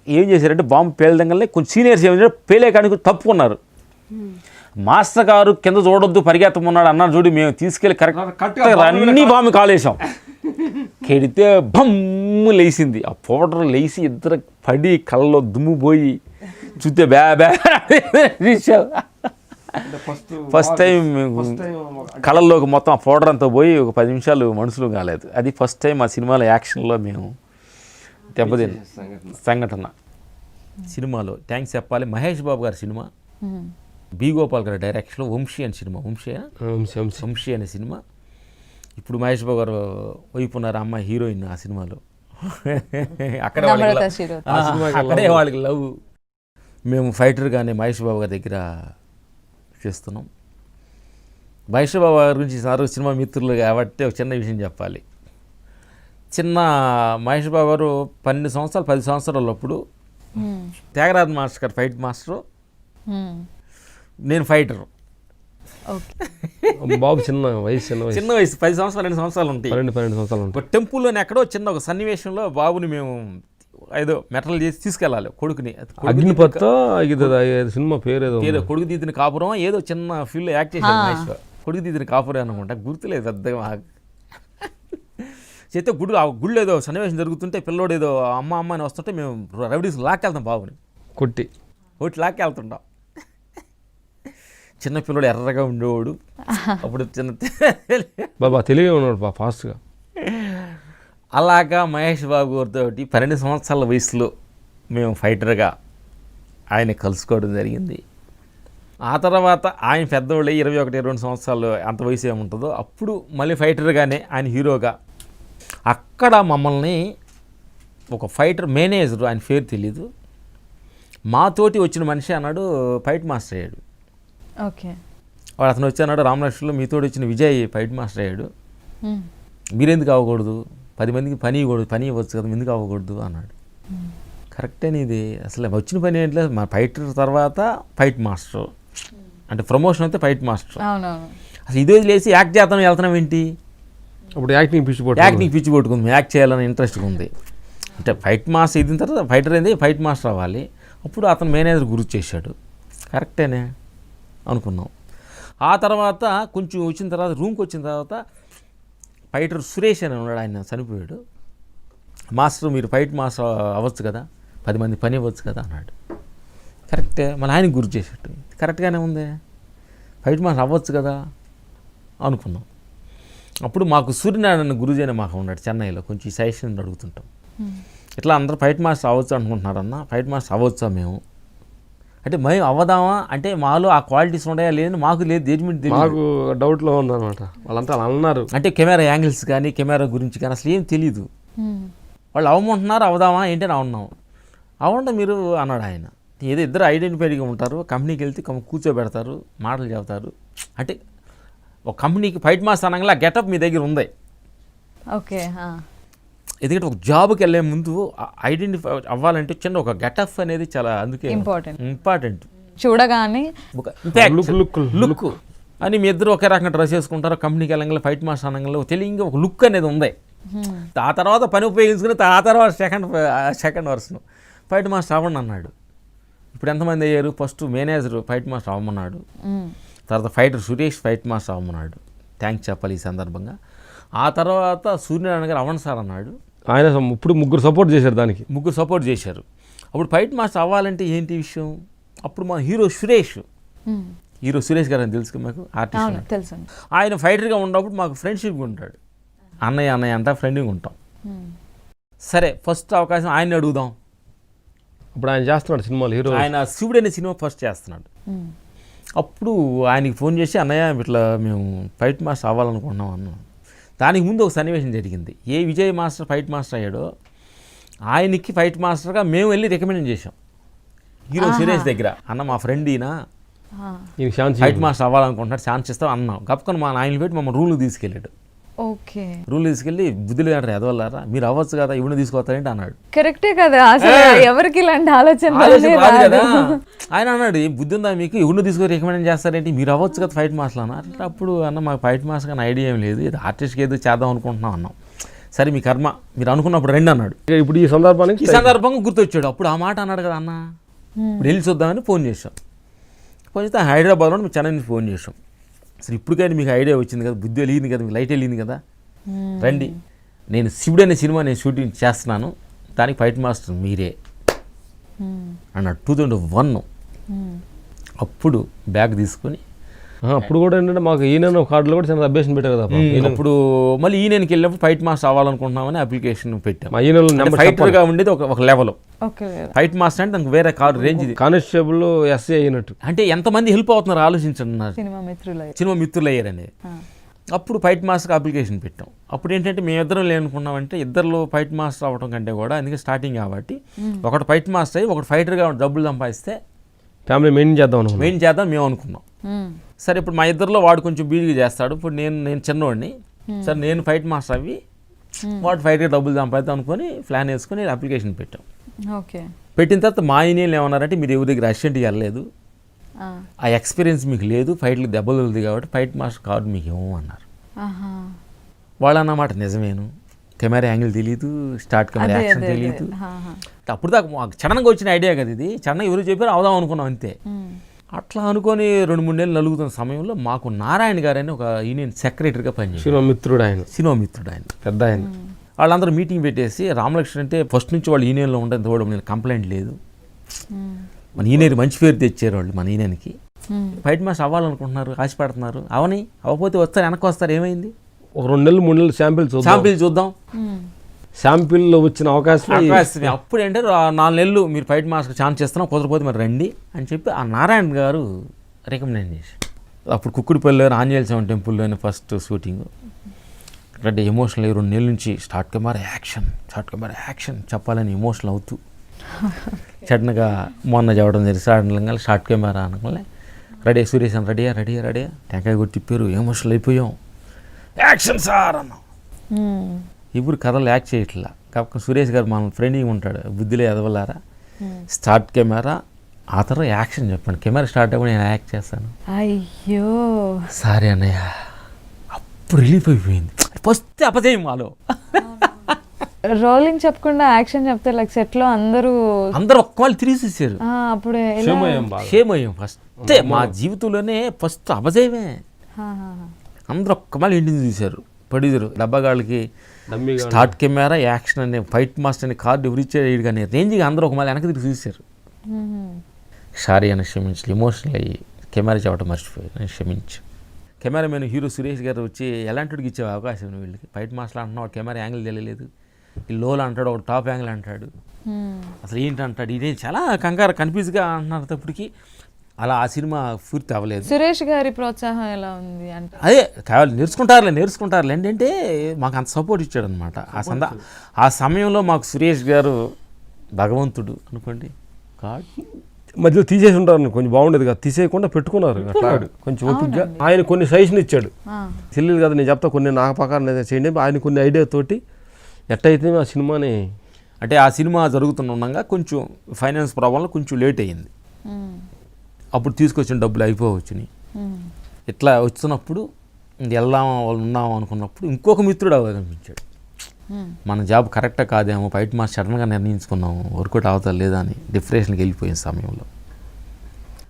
ఏం చేశారంటే బాంబు పేలదంగానే కొంచెం సీనియర్స్ ఏమైనా పేలే కానీ తప్పుకున్నారు. మాస్టర్ గారు కింద చూడొద్దు పరిగెత్తమన్నాడు అన్నారు చూడు. మేము తీసుకెళ్ళి కరెక్ట్గా అన్ని బాంబు కాలేసాం. కెడితే బమ్ము లేచింది. ఆ పౌడర్ లేచి ఇద్దరు పడి కళ్ళలో దుమ్ము పోయి చూస్తే బ్యా ఫస్ట్ టైం కళ్ళల్లోకి మొత్తం ఆ పౌడర్ అంతా పోయి ఒక 10 నిమిషాలు మనుషులు కాలేదు. అది ఫస్ట్ టైం ఆ సినిమాలో యాక్షన్లో మేము దెబ్బతిన్న సంఘటన. సినిమాలో థ్యాంక్స్ చెప్పాలి మహేష్ బాబు గారి సినిమా, బి గోపాల్ గారి డైరెక్షన్లో వంశీ అనే సినిమా. వంశీ అనే సినిమా. ఇప్పుడు మహేష్ బాబు గారు వైపు ఉన్నారు, అమ్మాయి హీరోయిన్ ఆ సినిమాలో. అక్కడే వాళ్ళకి లవ్. మేము ఫైటర్గానే మహేష్ బాబు గారి దగ్గర చేస్తున్నాం. మహేష్ బాబు గారి గురించి సినిమా మిత్రులు కాబట్టి ఒక చిన్న విషయం చెప్పాలి. మహేష్ బాబు గారు 12 సంవత్సరాలు 10 సంవత్సరాలు అప్పుడు త్యాగరాజ మాస్టర్ గారు ఫైట్ మాస్టరు, నేను ఫైటరు. బాబు చిన్న వయసు 10 సంవత్సరాలు 2 సంవత్సరాలు ఉంటాయి. 12 సంవత్సరాలు ఉంటాయి. టెంపుల్లోనే ఎక్కడో ఒక సన్నివేశంలో బాబుని మేము ఏదో మెటల్ చేసి తీసుకెళ్ళాలి కొడుకుని. అగ్నిపథ్ సినిమా పేరు ఏదో కొడుకు తీతిని కాపురం ఏదో చిన్న ఫీల్డ్ యాక్ట్ చేశారు మహేష్. కొడుకు తీతిని కాపురం అనుకుంటా, గుర్తులేదు పెద్దగా. చేస్తే గుళ్ళు ఏదో సన్నివేశం జరుగుతుంటే పిల్లోడు ఏదో అమ్మ అని వస్తుంటే మేము రెవడీస్ లాక్కెళ్తాం బాబుని, కొట్టి లాక్కెళ్తుంటాం. చిన్న పిల్లోడు ఎర్రగా ఉండేవాడు అప్పుడు, బాబా తెలివిగా ఉన్నాడు ఫాస్ట్గా. అలాగా మహేష్ బాబు గారితో 12 సంవత్సరాల వయసులో మేము ఫైటర్గా ఆయన కలుసుకోవడం జరిగింది. ఆ తర్వాత ఆయన పెద్దవాళ్ళు 21-22 సంవత్సరాలు అంత వయసు ఏముంటుందో అప్పుడు మళ్ళీ ఫైటర్గానే ఆయన హీరోగా. అక్కడ మమ్మల్ని ఒక ఫైటర్ మేనేజర్, ఆయన పేరు తెలీదు, మాతోటి వచ్చిన మనిషి అన్నాడు ఫైట్ మాస్టర్ అయ్యాడు. ఓకే, వాడు అతను వచ్చి అన్నాడు, రామలక్ష్మణ్లో మీతోటి వచ్చిన విజయ్ ఫైట్ మాస్టర్ అయ్యాడు, మీరెందుకు అవ్వకూడదు, 10 మందికి పని ఇవ్వచ్చు కదా, ఎందుకు అవ్వకూడదు అన్నాడు. కరెక్టే ఇది, అసలు వచ్చిన పని ఏంటంటే మా ఫైటర్ తర్వాత ఫైట్ మాస్టర్ అంటే ప్రమోషన్ అయితే ఫైట్ మాస్టర్. అసలు ఇదే లేచి యాక్ట్ చేద్దాం వెళ్తున్నాం ఏంటి, అప్పుడు యాక్టింగ్ పిచ్చి కొట్టుకుంది, యాక్ట్ చేయాలని ఇంట్రెస్ట్గా ఉంది. అంటే ఫైట్ మాస్టర్ ఇదిన తర్వాత ఫైటర్ అయింది, ఫైట్ మాస్టర్ అవ్వాలి. అప్పుడు అతను మేనేజర్ గుర్తు చేశాడు, కరెక్టేనే అనుకున్నాం. ఆ తర్వాత కొంచెం వచ్చిన తర్వాత రూమ్కి వచ్చిన తర్వాత ఫైటర్ సురేష్ అని ఉన్నాడు, ఆయన చనిపోయాడు. మాస్టర్ మీరు ఫైట్ మాస్టర్ అవ్వచ్చు కదా, 10 మంది పని ఇవ్వచ్చు కదా అన్నాడు. కరెక్టే, మళ్ళీ ఆయనకు గుర్తు చేసేట్టు కరెక్ట్గానే ఉంది, ఫైట్ మాస్టర్ అవ్వచ్చు కదా అనుకున్నాం. అప్పుడు మాకు సూర్యనారాయణ గురుజీ అని మాకు ఉన్నాడు చెన్నైలో, కొంచెం సజెషన్ అడుగుతుంటాం. ఇట్లా అందరూ ఫైట్ మాస్టర్ అవ్వచ్చు అనుకుంటున్నారన్న, ఫైట్ మాస్టర్ అవ్వచ్చా మేము అంటే మేము అవ్వదామా అంటే మాలో ఆ క్వాలిటీస్ ఉన్నాయా లేదని మాకు లేదు, జడ్జ్మెంట్ మాకు డౌట్లో ఉందన్నమాట. వాళ్ళంతా అన్నారు, అంటే కెమెరా యాంగిల్స్ కానీ కెమెరా గురించి కానీ అసలు ఏం తెలీదు. వాళ్ళు అవ్వమంటున్నారు, అవదామా ఏంటని అవున్నాం, అవ్వండి మీరు అన్నాడు ఆయన. ఏదో ఇద్దరు ఐడెంటిఫైడ్గా ఉంటారు, కంపెనీకి వెళ్తే కూర్చోబెడతారు, మాటలు చెబుతారు. అంటే ఒక కంపెనీకి ఫైట్ మాస్టర్ అనగా గెటప్ మీ దగ్గర ఉంది. ఓకే, ఎందుకంటే ఒక జాబ్కి వెళ్ళే ముందు ఐడెంటిఫై అవ్వాలంటే చిన్న ఒక గెటప్ అనేది చాలా అందుకే ఇంపార్టెంట్. చూడగానే లుక్ అని మీ ఇద్దరు ఒకే రకంగా డ్రెస్ చేసుకుంటారు, కంపెనీకి వెళ్ళంగా ఫైట్ మాస్టర్ అనగా తెలియంగా ఒక లుక్ అనేది ఉంది. ఆ తర్వాత పని ఉపయోగించుకుని ఆ తర్వాత సెకండ్ వర్షన్ ఫైట్ మాస్టర్ అవ్వండి అన్నాడు. ఇప్పుడు ఎంతమంది అయ్యారు, ఫస్ట్ మేనేజర్ ఫైట్ మాస్టర్ అవ్వమన్నాడు, తర్వాత ఫైటర్ సురేష్ ఫైట్ మాస్టర్ అవ్వమన్నాడు, థ్యాంక్స్ చెప్పాలి ఈ సందర్భంగా. ఆ తర్వాత సూర్యనారాయణ గారు అవ్వండి సార్ అన్నాడు. ఆయన ఇప్పుడు 3 సపోర్ట్ చేశారు, దానికి 3 సపోర్ట్ చేశారు. అప్పుడు ఫైట్ మాస్టర్ అవ్వాలంటే ఏంటి విషయం, అప్పుడు మన హీరో సురేష్ హీరో సురేష్ గారు అని తెలుసు మాకు ఆర్టిస్ట్. అవును తెలుసండి. ఆయన ఫైటర్గా ఉన్నప్పుడు మాకు ఫ్రెండ్షిప్గా ఉంటాడు. అన్నయ్య అన్నయ్య అంట ఫ్రెండ్గా ఉంటాం. సరే ఫస్ట్ అవకాశం ఆయన్ని అడుగుదాం. ఇప్పుడు ఆయన చేస్తున్నాడు సినిమాలు హీరో. ఆయన శివుడు అనే సినిమా ఫస్ట్ చేస్తున్నాడు. అప్పుడు ఆయనకి ఫోన్ చేసి అన్నయ్య ఇట్లా మేము ఫైట్ మాస్టర్ అవ్వాలనుకుంటున్నాం అన్నాం. దానికి ముందు ఒక సన్నివేశం జరిగింది. ఏ విజయ్ మాస్టర్ ఫైట్ మాస్టర్ అయ్యాడో ఆయనకి ఫైట్ మాస్టర్గా మేము వెళ్ళి రికమెండ్ చేసాం హీరో సురేష్ దగ్గర. అన్న మా ఫ్రెండ్ ఈయన ఫైట్ మాస్టర్ అవ్వాలనుకుంటున్నాడు, ఛాన్స్ ఇస్తాం అన్నాం. కప్పుకొని మా నాయనలు పెట్టి మమ్మల్ని రూల్ తీసుకెళ్ళాడు. ఓకే, రూల్ తీసుకెళ్ళి బుద్ధులు అంటారు ఎదవల్లారా మీరు అవ్వచ్చు కదా ఇవన్నీ తీసుకొస్తారేంటి అన్నాడు. కరెక్టే కదా, అసలు ఎవరికి ఇలాంటి ఆలోచన రాదు కదా. ఆయన అన్నాడు బుద్ధి ఉందా మీకు ఎవరిని తీసుకొని రికమెండ్ చేస్తారేంటి మీరు అవ్వచ్చు కదా ఫైట్ మాస్టర్ అన్న. అంటే అప్పుడు అన్న మాకు ఫైట్ మాస్టర్ కానీ ఐడియా ఏం లేదు, ఇది ఆర్టిస్ట్కి ఏదో చేద్దాం అనుకుంటున్నాం అన్నాం. సరే మీ కర్మ మీరు అనుకున్నప్పుడు రండి అన్నాడు. ఇప్పుడు ఈ సందర్భంగా గుర్తొచ్చాడు. అప్పుడు ఆ మాట అన్నాడు కదా అన్న, ఇప్పుడు వెళ్ళి చూద్దామని ఫోన్ చేసాం. ఫోన్ చేస్తే హైదరాబాద్లో మేము చెన్నై నుంచి ఫోన్ చేసాం. అసలు ఇప్పటికైనా మీకు ఐడియా వచ్చింది కదా, బుద్ధి వెళ్ళింది కదా, మీకు లైట్ వెళ్ళింది కదా, రండి నేను శివుడు అనే సినిమా నేను షూటింగ్ చేస్తున్నాను, దానికి ఫైట్ మాస్టర్ మీరే అన్నాడు. 2001 అప్పుడు బ్యాగ్ తీసుకొని అప్పుడు కూడా ఏంటంటే మాకు ఈయన కార్డులో కూడా చిన్న అభ్యర్థన పెట్టారు కదా. అప్పుడు మళ్ళీ ఈయనకి వెళ్ళినప్పుడు ఫైట్ మాస్టర్ అవ్వాలనుకుంటున్నామని అప్లికేషన్ పెట్టాం. ఫైటర్గా ఉండేది ఒక లెవెల్. ఫైట్ మాస్టర్ అంటే దానికి వేరే కార్ రేంజ్ ఇది. కానిస్టేబుల్ ఎస్ఐ అయినట్టు. అంటే ఎంతమంది హెల్ప్ అవుతున్నారు ఆలోచించండి. సినిమా మిత్రులు అయ్యారండి. అప్పుడు ఫైట్ మాస్టర్ అప్లికేషన్ పెట్టాం. అప్పుడు ఏంటంటే మేము ఇద్దరం లేనుకున్నామంటే ఇద్దరిలో ఫైట్ మాస్టర్ అవ్వడం కంటే కూడా అందుకే స్టార్టింగ్ కాబట్టి ఒకటి ఫైట్ మాస్టర్ అయ్యి ఒకటి ఫైటర్గా డబ్బులు సంపాదిస్తే ఫ్యామిలీ మెయింటైన్ చేద్దాం మేము అనుకున్నాం. సరే ఇప్పుడు మా ఇద్దరిలో వాడు కొంచెం బీడిగా చేస్తాడు, ఇప్పుడు నేను చిన్నవాడిని, సరే నేను ఫైట్ మాస్టర్ అవి వాడు ఫైట్గా డబ్బులు సంపాదిద్దాం అనుకొని ప్లాన్ వేసుకొని అప్లికేషన్ పెట్టాం. పెట్టిన తర్వాత మా ఇండియన్లు ఏమన్నారంటే మీరు ఎవరి దగ్గర అసిస్టెంట్కి వెళ్ళలేదు, ఆ ఎక్స్పీరియన్స్ మీకు లేదు, ఫైట్లు దెబ్బలు ఉంది కాబట్టి ఫైట్ మాస్టర్ కార్డు మీకు ఏమో అన్నారు. వాళ్ళు అన్నమాట నిజమేను, కెమెరా యాంగిల్ తెలియదు, స్టార్ట్ కెమెరా యాక్షన్ తెలియదు. అప్పుడు దాకా మాకు సడన్గా వచ్చిన ఐడియా కదా ఇది, సడన్గా ఎవరు చెప్పారు అవుదాం అనుకున్నాం అంతే. అట్లా అనుకొని 2-3 నెలలు నలుగుతున్న సమయంలో మాకు నారాయణ గారు అని ఒక యూనియన్ సెక్రటరీగా పనిచేశారు. సినిమా మిత్రుడు ఆయన పెద్ద ఆయన. వాళ్ళందరూ మీటింగ్ పెట్టేసి రామలక్ష్మణ్ అంటే ఫస్ట్ నుంచి వాళ్ళు యూనియన్లో ఉంటే తోడు నేను కంప్లైంట్ లేదు, మన యూనియన్ మంచి పేరు తెచ్చారు వాళ్ళు మన యూనియన్కి. ఫైట్ మాస్టర్ అవ్వాలనుకుంటున్నారు, ఆశపడుతున్నారు, అవని అవ్వకపోతే వస్తారు వెనక్కి వస్తారు, ఏమైంది ఒక 2-3 నెలలు శాంపిల్ చూద్దాం. శాంపిల్లో వచ్చిన అవకాశం అప్పుడు ఏంటంటే 4 నెలలు మీరు ఫైట్ మాస్టర్ ఛాన్స్ చేస్తున్నాం, కుదరపోతే మరి రండి అని చెప్పి ఆ నారాయణ గారు రికమెండ్ చేసి. అప్పుడు కుక్కుడిపల్లి ఆంజనేయ స్వామి టెంపుల్లోనే ఫస్ట్ షూటింగ్. అంటే ఎమోషనల్ 2 నెలల నుంచి స్టార్ట్ కెమెరా యాక్షన్ చెప్పాలని ఎమోషనల్ అవుతూ సడన్గా మొన్న చెప్పడం జరిగింది షార్ట్ కెమెరా అనగానే రెడీ సురేష్ అని రెడీయా టెంకాయ కొట్టి తిప్పారు, ఎమోషనల్ అయిపోయాం, యాక్షన్ సార్ అన్నాం. ఇప్పుడు కథలు యాక్ట్ చేయట్లా కాకపోతే సురేష్ గారు మన ఫ్రెండ్గా ఉంటాడు, బుద్ధిలో ఎదవలారా స్టార్ట్ కెమెరా ఆ తర్వాత యాక్షన్ చెప్పండి, కెమెరా స్టార్ట్ అవ్వకుండా నేను యాక్ట్ చేస్తాను. అయ్యో సారీ అన్నయ్య. అప్పుడు రిలీఫ్ అయిపోయింది. ఫస్ట్ అపజయం మాలో. రోలింగ్ చెప్పకుండా యాక్షన్ చెప్తే లైక్ సెట్ లో అందరూ ఒక్క వాళ్ళు తిరిగి చూసారు. అప్పుడే షేమ్ అయ్యాం. ఫస్ట్ మా జీవితంలోనే ఫస్ట్ అపజయమే. అందరూ ఒక్క మళ్ళీ ఇంటిని చూశారు, పడిదురు డబ్బాగాళ్ళకి స్టార్ట్ కెమెరా యాక్షన్ అనే ఫైట్ మాస్టర్ అనే కార్డు ఎవరు ఇచ్చాడు కానీ రేంజ్గా అందరూ ఒక మళ్ళీ వెనక్కి తిరిగి చూశారు. సారీ అని క్షమించి ఎమోషనల్ అయ్యి కెమెరా చెప్పడం మర్చిపోయి నేను క్షమించి. కెమెరామెన్ హీరో సురేష్ గారు వచ్చి ఎలాంటికి ఇచ్చే అవకాశం వీళ్ళకి, ఫైట్ మాస్టర్ అంటున్నా వాడు కెమెరా యాంగిల్ తెలియలేదు, ఈ లోలో అంటాడు ఒక టాప్ యాంగిల్ అంటాడు, అసలు ఏంటి అంటాడు, ఇదే చాలా కంగారు కన్ఫ్యూజ్గా అంటున్నారు. అప్పటికి అలా ఆ సినిమా పూర్తి అవ్వలేదు. సురేష్ గారి ప్రోత్సాహం ఎలా ఉంది అంటే అదే కావాలి నేర్చుకుంటారులే ఏంటంటే మాకు అంత సపోర్ట్ ఇచ్చాడు అనమాట. ఆ సమయంలో మాకు సురేష్ గారు భగవంతుడు అనుకోండి. మధ్యలో తీసేసి ఉంటారు, కొంచెం బాగుండేది కదా, తీసేయకుండా పెట్టుకున్నారు కొంచెం ఓపికగా. ఆయన కొన్ని సజెషన్ ఇచ్చాడు, తెలియదు కదా నేను చెప్తా కొన్ని నాకు ప్రకారం చేయండి. ఆయన కొన్ని ఐడియా తోటి ఎట్టయితే ఆ సినిమాని అంటే ఆ సినిమా జరుగుతుండగా కొంచెం ఫైనాన్స్ ప్రాబ్లంలో కొంచెం లేట్ అయ్యింది. అప్పుడు తీసుకొచ్చిన డబ్బులు అయిపోవచ్చుని ఇట్లా వచ్చినప్పుడు వెళ్దాం వాళ్ళు ఉన్నాము అనుకున్నప్పుడు ఇంకొక మిత్రుడు అనిపించాడు, మన జాబ్ కరెక్టా కాదేమో, ఫైట్ మాస్టర్ సడన్గా నిర్ణయించుకున్నాము, వర్కౌట్ అవుతా లేదా అని డిప్రెషన్కి వెళ్ళిపోయిన సమయంలో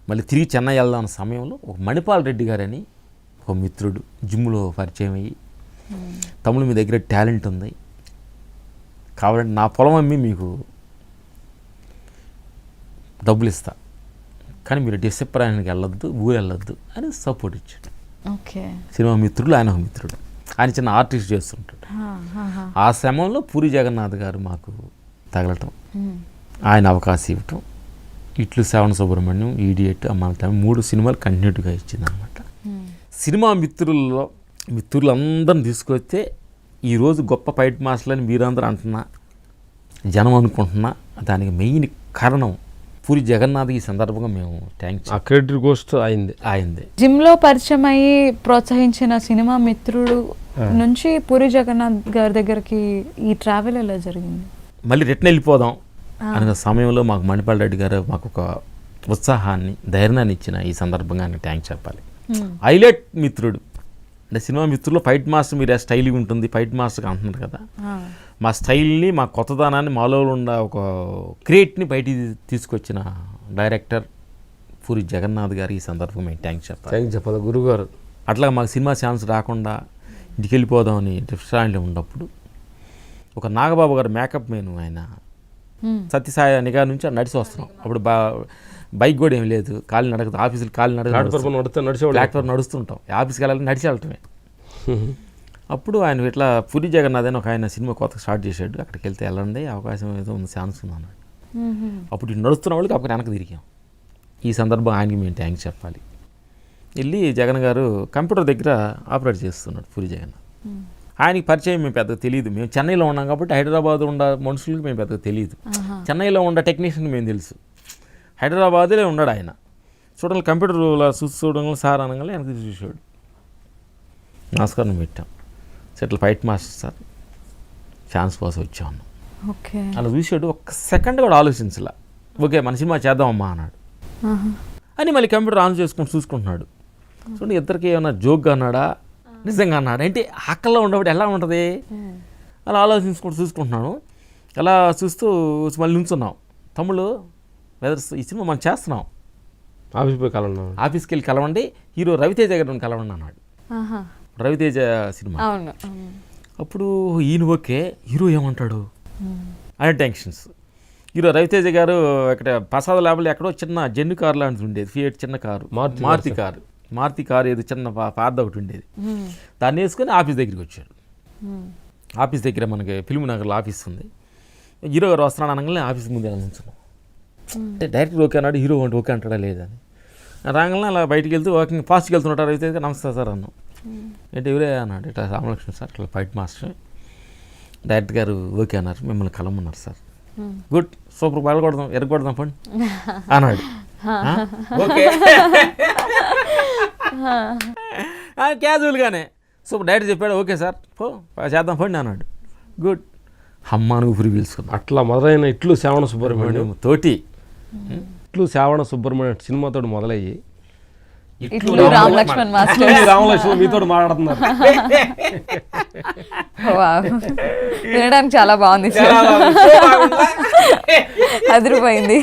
మళ్ళీ తిరిగి చెన్నై వెళ్దాం అన్న సమయంలో ఒక మణిపాల్ రెడ్డి గారని ఒక మిత్రుడు జిమ్లో పరిచయం అయ్యి, తమ్ముడు మీ దగ్గర టాలెంట్ ఉంది కావాలంటే నా పొలం అమ్మి మీకు డబ్బులు ఇస్తా, కానీ మీరు డిసప్పాయింట్కి వెళ్ళొద్దు, ఊరు వెళ్ళొద్దు అని సపోర్ట్ ఇచ్చాడు. ఓకే. సినిమా మిత్రుడు, ఆయన ఒక మిత్రుడు, ఆయన చిన్న ఆర్టిస్ట్ చేస్తుంటాడు. ఆ సమయంలో పూరి జగన్నాథ్ గారు మాకు తగలటం, ఆయన అవకాశం ఇవ్వటం, ఇట్లు శ్రవణ సుబ్రహ్మణ్యం, ఈడియట్, అమ్మాల టైం 3 సినిమాలు కంటిన్యూటీగా ఇచ్చింది అనమాట. సినిమా మిత్రులందరిని తీసుకొస్తే ఈరోజు గొప్ప ఫైట్ మాస్టర్లు అని మీరందరూ అంటున్నా, జనం అనుకుంటున్నా, దానికి మెయిన్ కారణం పూరి జగన్నాథ్. ఈ సందర్భంగా మేము థ్యాంక్స్. ఆ క్రెడిట్ గోస్ట్ అయింది. జిమ్లో పరిచయం అయ్యి ప్రోత్సహించిన సినిమా మిత్రుడు నుంచి పూరి జగన్నాథ్ గారి దగ్గరికి ఈ ట్రావెల్ ఎలా జరిగింది? మళ్ళీ రిటర్న్ వెళ్ళిపోదాం అనే సమయంలో మాకు మణిపాల్ రెడ్డి గారు మాకు ఒక ఉత్సాహాన్ని, ధైర్యాన్ని ఇచ్చిన ఈ సందర్భంగా ఆయనకు థ్యాంక్స్ చెప్పాలి. హైలైట్ మిత్రుడు అంటే సినిమా మిత్రుల్లో ఫైట్ మాస్టర్, మీరు స్టైల్గా ఉంటుంది ఫైట్ మాస్టర్గా అంటున్నారు కదా, మా స్టైల్ని, మా కొత్తదనాన్ని, మాలో ఉన్న ఒక క్రియేట్ని బయటికి తీసుకొచ్చిన డైరెక్టర్ పూరి జగన్నాథ్ గారు. ఈ సందర్భంగా మేము థ్యాంక్స్ చెప్పాలి గురుగారు. అట్లా మాకు సినిమా ఛాన్స్ రాకుండా ఇంటికి వెళ్ళిపోదామని రెస్టారెంట్లో ఉన్నప్పుడు ఒక నాగబాబు గారు మేకప్ మెయిన్, ఆయన సత్యసాయి నిఘా నుంచి నడిచి వస్తున్నాం. అప్పుడు బైక్ కూడా ఏం లేదు, కాలి నడక, ఆఫీసులు కాలి ప్లాట్ఫామ్ నడుస్తుంటాం, ఆఫీస్కి వెళ్ళాలి నడిచి వెళ్ళటమే. అప్పుడు ఆయన ఇట్లా పూరి జగన్నాథ్ అని ఒక ఆయన సినిమా కొత్తగా స్టార్ట్ చేశాడు, అక్కడికి వెళ్తే వెళ్ళండి, అవకాశం ఏదో ఉంది, ఛాన్స్ ఉంది అన్నాడు. అప్పుడు నడుస్తున్న వాళ్ళకి అప్పుడు వెనక్కి తిరిగాం. ఈ సందర్భం ఆయనకి మేము థ్యాంక్స్ చెప్పాలి. వెళ్ళి జగన్ గారు కంప్యూటర్ దగ్గర ఆపరేట్ చేస్తున్నాడు పూరి జగన్నాథ్. ఆయనకి పరిచయం మేము పెద్దగా తెలియదు, మేము చెన్నైలో ఉన్నాం కాబట్టి హైదరాబాద్ ఉన్న మనుషులకి మేము పెద్దగా తెలియదు. చెన్నైలో ఉన్న టెక్నీషియన్ మేము తెలుసు, హైదరాబాద్లో ఉన్నాడు ఆయన. చూడాలి కంప్యూటర్లో చూడంగా సార్ అనగానే వెనక్కి చూసాడు, నమస్కారం పెట్టాం, ఇట్లా ఫైట్ మాస్టర్ సార్, ఛాన్స్ కోసం వచ్చాను. ఓకే. అలా చూసాడు, ఒక్క సెకండ్ కూడా ఆలోచించలే, ఓకే మన సినిమా చేద్దామమ్మా అన్నాడు. అని మళ్ళీ కంప్యూటర్ ఆన్ చేసుకుని చూసుకుంటున్నాడు. చూడండి ఇద్దరికి ఏమన్నా జోక్గా అన్నాడా నిజంగా అన్నాడు అంటే అక్కల్లో ఉన్నప్పుడు ఎలా ఉంటుంది, అలా ఆలోచించుకుంటూ చూసుకుంటున్నాను. అలా చూస్తూ మళ్ళీ నుంచున్నాం, తమ్ముళ్ళు వెదర్ ఈ సినిమా మనం చేస్తున్నాం, ఆఫీస్కి వెళ్ళి కలవండి, హీరో రవితేజ గారిని కలవండి అన్నాడు. రవితేజ సినిమా. అప్పుడు ఈయన ఓకే, హీరో ఏమంటాడు అనే టెన్షన్స్. హీరో రవితేజ గారు ఇక్కడ ప్రసాద్ ల్యాబ్లో ఎక్కడో చిన్న జెన్ను కారు లాంటిది ఉండేది, ఫియట్ చిన్న కారు, మారుతి కారు ఏదో చిన్న పాత ఒకటి ఉండేది, దాన్ని వేసుకొని ఆఫీస్ దగ్గరికి వచ్చాడు. ఆఫీస్ దగ్గర మనకి ఫిల్మ్ నగర్లో ఆఫీస్ ఉంది. హీరో గారు వస్తున్నాడు అనగానే ఆఫీస్ ముందు నుంచున్నాం. అంటే డైరెక్టర్ ఓకే అన్నాడు, హీరో అంటే ఓకే అంటాడా లేదని రాగానే అలా బయటికి వెళ్తూ వాకింగ్ ఫాస్ట్కి వెళ్తుంటారు. అయితే నమస్తే సార్ అన్నాం. ఏంటి ఎవరే అన్నాడు, ఇట్లా రామలక్ష్మణ్ సార్, ఇట్లా ఫైట్ మాస్టర్, డైరెక్టర్ గారు ఓకే అన్నారు, మిమ్మల్ని కలమన్నారు సార్. గుడ్, సూపర్, బయలుకొడదాం, ఎరగొడదాం పండి అన్నాడు. ఓకే క్యాజువల్గానే సూపర్, డైరెక్టర్ చెప్పాడు ఓకే సార్ చేద్దాం పండి అన్నాడు. గుడ్, అమ్మాను ఊపిరి పీల్చుకున్నాం. అట్లా మొదలైన ఇట్లు శ్రావణ సుబ్రహ్మణ్యం తోటి, ఇట్లు శ్రావణ సుబ్రహ్మణ్యం సినిమాతో మొదలయ్యి రామలక్ష్మణ్ మాస్టర్, రామలక్ష్మణ్ మీతో మాట్లాడుతున్నారు. వినడానికి చాలా బాగుంది, అదిరిపోయింది.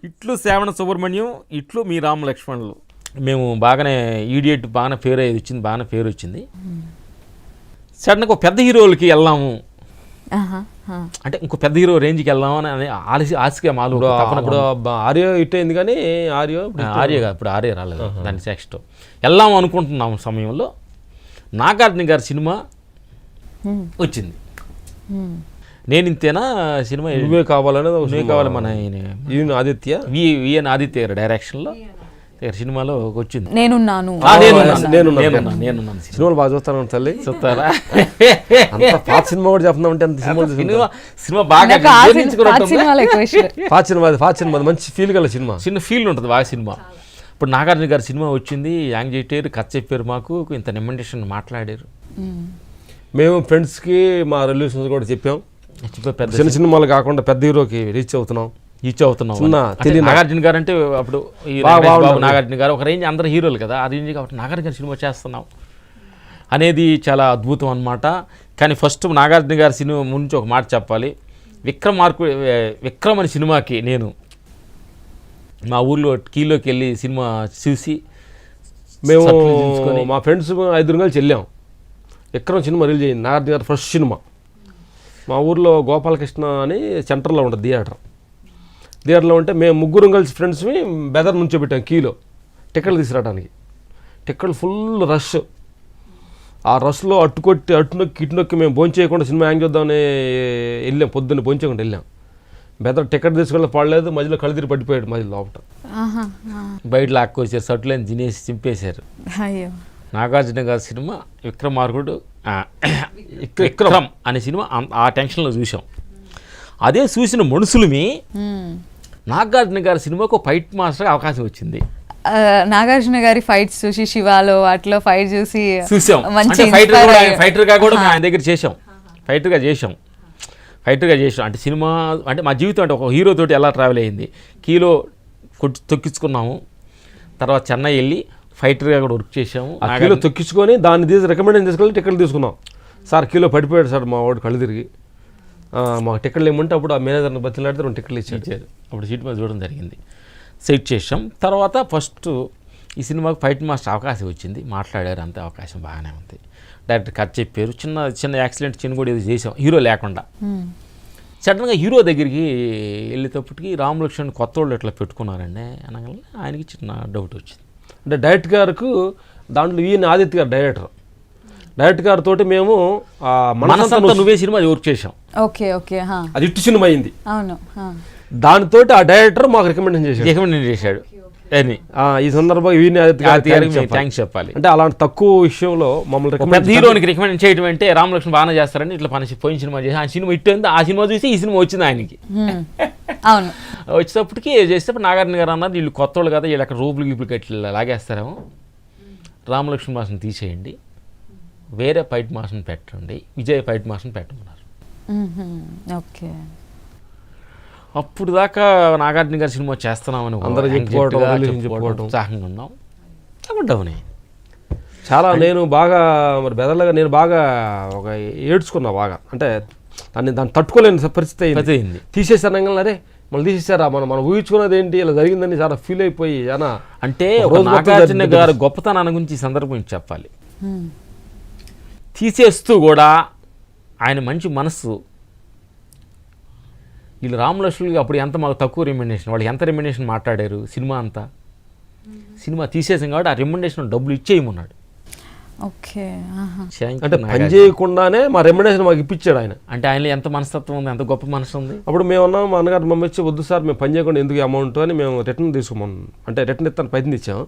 ఇట్లు శ్రావణ సుబ్రహ్మణ్యం, ఇట్లు మీ రామలక్ష్మణులు. మేము బాగానే ఈడియట్ బాగానే పేరు వచ్చింది, బాగానే పేరు వచ్చింది. సడన్గా ఒక పెద్ద హీరోలకి వెళ్దాము అంటే ఇంకో పెద్ద హీరో రేంజ్కి వెళ్దామని అని ఆశగా మాలు. ఇప్పుడు ఆర్య హిట్ అయింది కానీ ఆర్య ఇప్పుడు ఆర్య రాలేదు, దాని నెక్స్ట్ వెళ్దాం అనుకుంటున్నాం సమయంలో నాగార్జున గారి సినిమా వచ్చింది. నేను ఇంతేనా సినిమా నువ్వే కావాలని కావాలి మన ఈయన ఆదిత్య విఎన్ ఆదిత్య గారి డైరెక్షన్లో సినిమాలో వచ్చింది. నేనున్నాను సినిమాలు బాగా చూస్తాను తల్లి, చూస్తారా? పాత సినిమా కూడా చెప్తున్నాం అంటే అంత సినిమా బాగా పాత సినిమా మంచి ఫీల్ గల సినిమా, చిన్న ఫీల్ ఉంటుంది బాగా సినిమా. ఇప్పుడు నాగార్జున గారి సినిమా వచ్చింది, యాంగ్ చేయటారు, కథ చెప్పారు, మాకు ఇంత నెమెంటేషన్ మాట్లాడారు. మేము ఫ్రెండ్స్కి మా రిలేషన్స్ కూడా చెప్పాం, పెద్ద చిన్న సినిమాలు కాకుండా పెద్ద హీరోకి రీచ్ అవుతున్నాం. నాగార్జున గారు అంటే అప్పుడు నాగార్జున గారు ఒక రేంజ్, అందరు హీరోలు కదా, ఆ రేంజ్ కాబట్టి నాగార్జున గారి సినిమా చేస్తున్నాం అనేది చాలా అద్భుతం అనమాట. కానీ ఫస్ట్ నాగార్జున గారి సినిమా ముందు ఒక మాట చెప్పాలి. విక్రమ్ అనే సినిమాకి నేను మా ఊర్లో కీలోకి వెళ్ళి సినిమా చూసి మేము మా ఫ్రెండ్స్ 5 కలిసి వెళ్ళాం. విక్రమ్ సినిమా రిలీజ్ అయింది, నాగార్జున గారు ఫస్ట్ సినిమా. మా ఊర్లో గోపాలకృష్ణ అని సెంటర్లో ఉంటుంది థియేటర్లో ఉంటే మేము ముగ్గురం కలిసి ఫ్రెండ్స్ని బెదర్ నుంచో పెట్టాం కీలో టికెట్లు తీసుకురావడానికి. టికెట్లు ఫుల్ రష్. ఆ రష్లో అటు నొక్కి ఇటు నొక్కి మేము భోంచేయకుండా సినిమా యాంగ్ చేద్దామని వెళ్ళాం. పొద్దున్న భోంచేయకుండా వెళ్ళాం. బెదర్ టికెట్ తీసుకెళ్ళి పడలేదు, మధ్యలో కళ్ళు తిరిగి పడిపోయాడు మధ్యలో లోపల. బయట లాక్కొచ్చారు, షర్ట్లని తినేసి చింపేశారు. అయ్యో. నాగార్జున గారి సినిమా విక్రమార్కుడు, విక్రమ్ అనే సినిమా ఆ టెన్షన్లో చూసాం. అదే చూసిన మనుషులమి నాగార్జున గారి సినిమాకు ఫైట్ మాస్టర్ అవకాశం వచ్చింది. నాగార్జున గారి ఫైట్స్ చూసి శివాలో వాటిలో ఫైట్ చూసి చూసాం. మంచి ఫైటర్గా కూడా మేము ఆయన దగ్గర చేసాం. ఫైటర్గా చేసాం. అంటే సినిమా అంటే మా జీవితం అంటే ఒక హీరో తోటి ఎలా ట్రావెల్ అయ్యింది. కీలో తొక్కించుకున్నాము. తర్వాత చెన్నై వెళ్ళి ఫైటర్గా కూడా వర్క్ చేసాము. ఆ కీలో తొక్కించుకొని దాన్ని తీసి రికమెండేషన్ తీసుకెళ్ళి టికెట్లు తీసుకున్నాం. సార్ కీలో పడిపోయాడు సార్ మా వాడు కళ్ళు తిరిగి, మాకు టికెట్లు ఏమంటే అప్పుడు ఆ మేనేజర్ని బతిలాడితే 2 టికెట్లు ఇచ్చారు. అప్పుడు సీట్ మీద చూడడం జరిగింది. సెట్ చేసాం. తర్వాత ఫస్ట్ ఈ సినిమాకి ఫైట్ మాస్టర్ అవకాశం వచ్చింది. మాట్లాడారు, అంతే అవకాశం బాగానే ఉంది. డైరెక్టర్ కథ చెప్పారు. చిన్న యాక్సిడెంట్ కూడా ఏదో చేసాం హీరో లేకుండా. సడన్గా హీరో దగ్గరికి వెళ్ళేటప్పటికి రామ్ లక్ష్మణ్ కొత్త వాళ్ళు ఎట్లా పెట్టుకున్నారండి అనగానే ఆయనకి చిన్న డౌట్ వచ్చింది. అంటే డైరెక్టర్ గారికి దాంట్లో ఈయన ఆదిత్య గారు డైరెక్టర్ గారితో మేము మనసంతా నువ్వే సినిమా వర్క్ చేసాం. Okay okay. అది ఇట్టు సినిమా అయింది. అవును. దాంతో ఆ డైరెక్టర్ మాకు రికమెండేషన్ చేశాడు. ఈ సందర్భంగా ఈయన ఆదిత్య గారికి థ్యాంక్స్ చెప్పాలి. అంటే అలాంటి తక్కువ విషయంలో మమ్మల్ని హీరోనికి రికమెండ్ చేయడం అంటే రామ్ లక్ష్మణ్ బాగా చేస్తారని ఇట్లా పోయిన సినిమా చేసి ఆ సినిమా ఇట్టుంది. ఆ సినిమా చూసి ఈ సినిమా వచ్చింది ఆయనకి. అవును. వచ్చేటప్పటికి చేసేటప్పుడు నాగార్జున గారు అన్నారు వీళ్ళు కొత్త వాళ్ళు కదా, వీళ్ళు అక్కడ రూపులు గిప్పులు కట్టి లాగేస్తారేమో, రామ్ లక్ష్మణ్ మాస్టర్ని తీసేయండి, వేరే ఫైట్ మాస్టర్ని పెట్టండి, విజయ్ ఫైట్ మాస్టర్ని పెట్టమన్నారు. ఓకే. అప్పుడు దాకా నాగార్జున గారి సినిమా చేస్తున్నామని ఉత్సాహంగా ఉన్నాం. అప్పుడు డౌన్ అయింది చాలా. నేను బాగా మరి బెదర్లాగా నేను బాగా ఒక ఏడ్చుకున్నా బాగా. అంటే దాన్ని తట్టుకోలేని పరిస్థితి అయింది. తీసేసాను అరే మళ్ళీ తీసేసారా, మనం ఊహించుకున్నది ఏంటి ఇలా జరిగిందని చాలా ఫీల్ అయిపోయి అంటే నాగార్జున గారు గొప్పతనాన్ని గురించి ఈ సందర్భం చెప్పాలి. తీసేస్తూ కూడా ఆయన మంచి మనస్సు. వీళ్ళు రామలక్ష్మణులకి అప్పుడు ఎంత మాకు తక్కువ రికమెండేషన్, వాళ్ళు ఎంత రికమెండేషన్ మాట్లాడారు సినిమా అంతా. సినిమా తీసేసాం కాబట్టి ఆ రికమెండేషన్ డబ్బులు ఇచ్చేయమన్నాడు. ఓకే. అంటే పని చేయకుండానే మా రికమెండేషన్ మాకు ఇప్పించాడు ఆయన. అంటే ఆయనలో ఎంత మనస్తత్వం ఉంది, ఎంత గొప్ప మనసు ఉంది. అప్పుడు మేము అన్నాం, మా అన్నగారు పంపించి వద్దు సార్ మేము పని చేయకుండా ఎందుకు అమౌంట్ అని మేము రిటర్న్ తీసుకోమన్నాం. అంటే రిటర్న్ ఇస్తాను ప్రయత్నం ఇచ్చాం.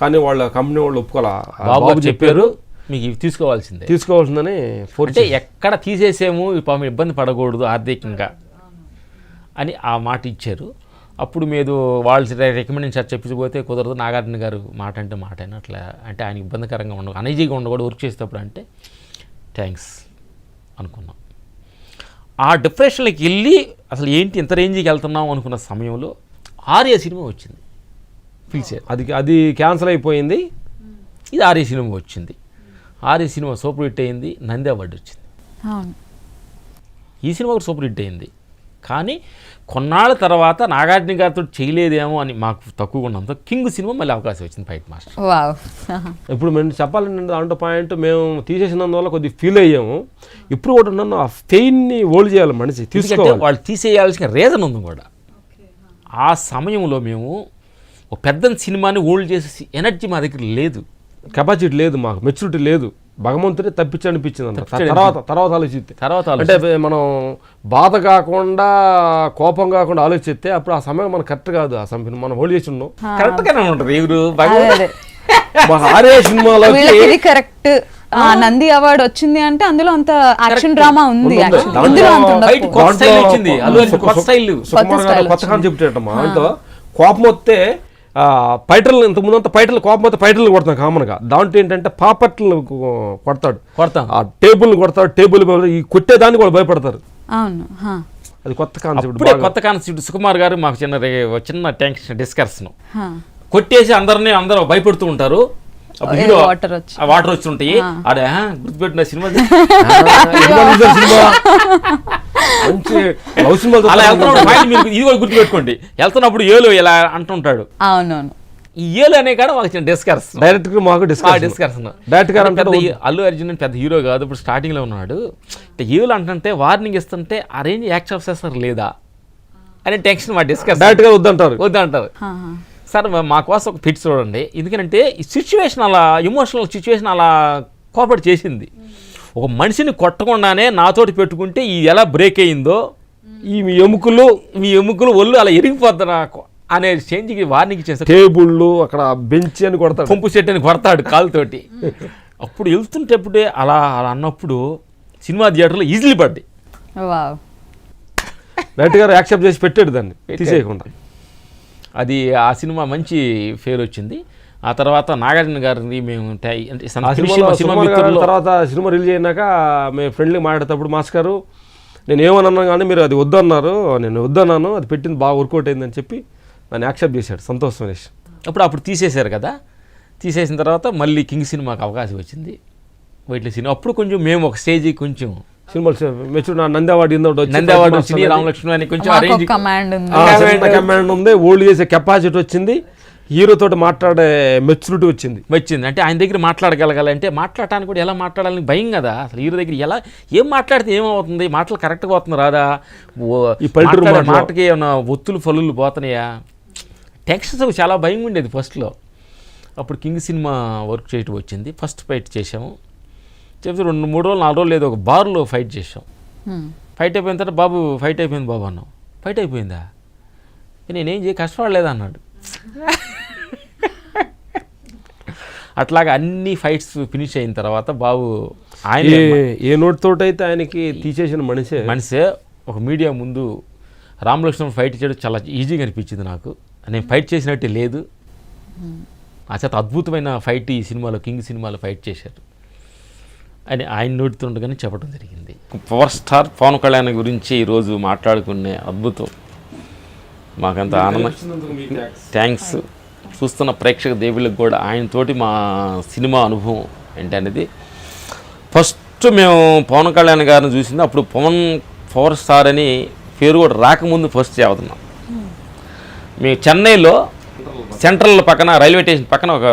కానీ వాళ్ళ కంపెనీ వాళ్ళు ఒప్పుకోవాలా. బాబు చెప్పారు మీకు ఇవి తీసుకోవాల్సిందని. అంటే ఎక్కడ తీసేసాము ఇబ్బంది పడకూడదు ఆర్థికంగా అని ఆ మాట ఇచ్చారు. అప్పుడు మీరు వాళ్ళు రికమెండేషన్ చెప్పిపోతే కుదరదు, నాగార్జున గారు మాట అంటే మాట అయినా అట్లా అంటే ఆయన ఇబ్బందికరంగా ఉండవు, అనీజీగా ఉండకూడదు వర్క్ చేసేటప్పుడు అంటే థ్యాంక్స్ అనుకున్నాం. ఆ డిప్రెషన్లోకి వెళ్ళి అసలు ఏంటి ఇంత రేంజ్కి వెళ్తున్నాం అనుకున్న సమయంలో ఆర్య సినిమా వచ్చింది, పిలిచారు. అది క్యాన్సిల్ అయిపోయింది. ఇది ఆర్య సినిమా వచ్చింది. ఆర్య సినిమా సూపర్ హిట్ అయింది, నంది అవార్డు వచ్చింది. ఈ సినిమా కూడా సూపర్ హిట్ అయింది. కానీ కొన్నాళ్ళ తర్వాత నాగార్జున గారితో చేయలేదేమో అని మాకు తక్కువగా ఉన్నంత కింగ్ సినిమా మళ్ళీ అవకాశం వచ్చింది ఫైట్ మాస్టర్. ఇప్పుడు మేము చెప్పాలంటే దాంట్లో పాయింట్ మేము తీసేసినందువల్ల కొద్దిగా ఫీల్ అయ్యాము. ఇప్పుడు కూడా నన్ను ఆ పెయిన్ని ఓల్డ్ చేయాలి మనిషి తీసుకోవాలి. వాళ్ళు తీసేయాల్సిన రీజన్ ఉంది కూడా. ఆ సమయంలో మేము ఒక పెద్ద సినిమాని ఓల్డ్ చేసే ఎనర్జీ మా దగ్గర లేదు, కెపాసిటీ లేదు, మాకు మెచ్యూరిటీ లేదు. భగవంతుడే తప్పించనిపించింది. తర్వాత ఆలోచిస్తే అంటే మనం బాధ కాకుండా కోపం కాకుండా ఆలోచిస్తే అప్పుడు ఆ సమయం మనకు కరెక్ట్ కాదు. ఆ సమయం మనం హోల్డ్ చేసి ఉన్నాం. కరెక్ట్గానే ఉంటారు. ఆర్య సినిమాలో కరెక్ట్ నంది అవార్డు వచ్చింది అంటే అందులో అంత యాక్షన్ డ్రామా ఉంది. కొత్త కాన్సెప్ట్ ఏంటమ్మా అంటే కోపం వస్తే పైటర్లు ఇంతకుముందు అంతా పైటర్లు కోపం వస్తే పైటర్లు కొడతాం కామన్గా. దాంట్లో ఏంటంటే పాపట్లు కొడతాడు, ఆ టేబుల్ కొడతాడు. టేబుల్ ఈ కొట్టేదానికి వాళ్ళు భయపడతారు. అది కొత్త కాన్సెప్ట్. సుకుమార్ గారు మాకు చిన్న టెన్షన్ డిస్కషన్ కొట్టేసి అందరూ భయపడుతూ ఉంటారు. వాటర్ వచ్చి ఆడే గుర్తుపెట్టిన సినిమా ఇది కూడా గుర్తుపెట్టుకోండి. వెళ్తున్నప్పుడు ఏలు ఇలా అంటుంటాడు. అవునవును. ఈ ఏలు అనే కాడ మాకు డిస్కషన్. డైరెక్ట్ మాకు డిస్కషన్. డైరెక్ట్ గారు అల్లు అర్జున్ పెద్ద హీరో కాదు, ఇప్పుడు స్టార్టింగ్ లో ఉన్నాడు. ఏలు అంటే వార్నింగ్ ఇస్తుంటే ఆ రేంజ్ యాక్సెప్ట్ చేస్తారు లేదా అనే టెన్షన్ మా డిస్కస్ డైరెక్ట్గా వద్దంటారు. వద్దంటారు. సార్ మా కోసం ఒక ఫిట్ చూడండి, ఎందుకంటే ఈ సిచ్యువేషన్ అలా ఎమోషనల్ సిచ్యువేషన్ అలా కోఆపరేట్ చేసింది. ఒక మనిషిని కొట్టకుండానే నాతోటి పెట్టుకుంటే ఇది ఎలా బ్రేక్ అయ్యిందో, మీ ఎముకలు ఒళ్ళు అలా ఎరిగిపోద్ది నాకు అనే చేంజ్కి వార్నింగ్ ఇచ్చేసి టేబుళ్ళు అక్కడ బెంచ్ అని కొడతాడు, పంపు సెట్ అని కొడతాడు కాలుతోటి. అప్పుడు వెళ్తుంటప్పుడే అలా అలా అన్నప్పుడు సినిమా థియేటర్లో ఈజీలీ పడ్డాయి. డైరెక్ట్ గారు యాక్సెప్ట్ చేసి పెట్టాడు దాన్ని తీసేయకుండా. అది ఆ సినిమా మంచి ఫేర్ వచ్చింది. ఆ తర్వాత నాగార్జున గారిని మేము అంటే తర్వాత సినిమా రిలీజ్ అయినాక మేము ఫ్రెండ్లీ మాట్లాడేటప్పుడు మాస్ గారు నేను ఏమన్నా కానీ మీరు అది వద్దన్నారు, నేను వద్దన్నాను, అది పెట్టింది బాగా వర్కౌట్ అయిందని చెప్పి దాన్ని యాక్సెప్ట్ చేశాడు సంతోష్ సురేష్. అప్పుడు తీసేశారు కదా, తీసేసిన తర్వాత మళ్ళీ కింగ్ సినిమాకి అవకాశం వచ్చింది, వైట్ల సినిమా. అప్పుడు కొంచెం మేము ఒక స్టేజ్ కొంచెం సినిమాలు మెచ్యూర్ నంది అవార్డు వచ్చింది, రామలక్ష్మణ్ అని కొంచెం అరేంజ్ కమాండ్ ఉంది, ఓల్డ్ చేసే కెపాసిటీ వచ్చింది, హీరోతో మాట్లాడే మెచ్యూరిటీ వచ్చింది. అంటే ఆయన దగ్గర మాట్లాడగలగాలంటే మాట్లాడటానికి కూడా ఎలా మాట్లాడాలని భయం కదా. అసలు హీరో దగ్గర ఎలా ఏం మాట్లాడితే ఏమవుతుంది, మాటలు కరెక్ట్గా వస్తుంది రాదా, ఈ పల్లెటూరు మాటకి ఏమైనా ఒత్తులు ఫలులు పోతున్నాయా, టెన్షన్స్ చాలా భయం ఉండేది ఫస్ట్లో. అప్పుడు కింగ్ సినిమా వర్క్ చేయటం వచ్చింది. ఫస్ట్ ఫైట్ చేసాము, చెప్తే 2-3 రోజులు 4 రోజులు లేదు ఒక బార్లో ఫైట్ చేసాం. ఫైట్ అయిపోయిన తర్వాత బాబు ఫైట్ అయిపోయింది బాబు అన్నాం. ఫైట్ అయిపోయిందా, నేనేం కష్టపడలేదు అన్నాడు. అట్లాగా అన్ని ఫైట్స్ ఫినిష్ అయిన తర్వాత బాబు ఆయన ఏ నోట్ తోటైతే ఆయనకి తీసేసిన మనిషే ఒక మీడియా ముందు రామలక్ష్మణ్ ఫైట్ చేయడం చాలా ఈజీగా అనిపించింది నాకు. నేను ఫైట్ చేసినట్టే లేదు, ఆ చేత అద్భుతమైన ఫైట్ ఈ సినిమాలో కింగ్ సినిమాలో ఫైట్ చేశారు అని ఆయన నోటితుండగానే చెప్పడం జరిగింది. పవర్ స్టార్ పవన్ కళ్యాణ్ గురించి ఈరోజు మాట్లాడుకునే అద్భుతం, మాకంత ఆనందం. థ్యాంక్స్. చూస్తున్న ప్రేక్షక దేవుళ్ళకి కూడా ఆయనతోటి మా సినిమా అనుభవం ఏంటనేది. ఫస్ట్ మేము పవన్ కళ్యాణ్ గారిని చూసింది అప్పుడు పవర్ స్టార్ అని పేరు కూడా రాకముందు ఫస్ట్ చదువుతున్నాం. మేము చెన్నైలో సెంట్రల్ పక్కన రైల్వే స్టేషన్ పక్కన ఒక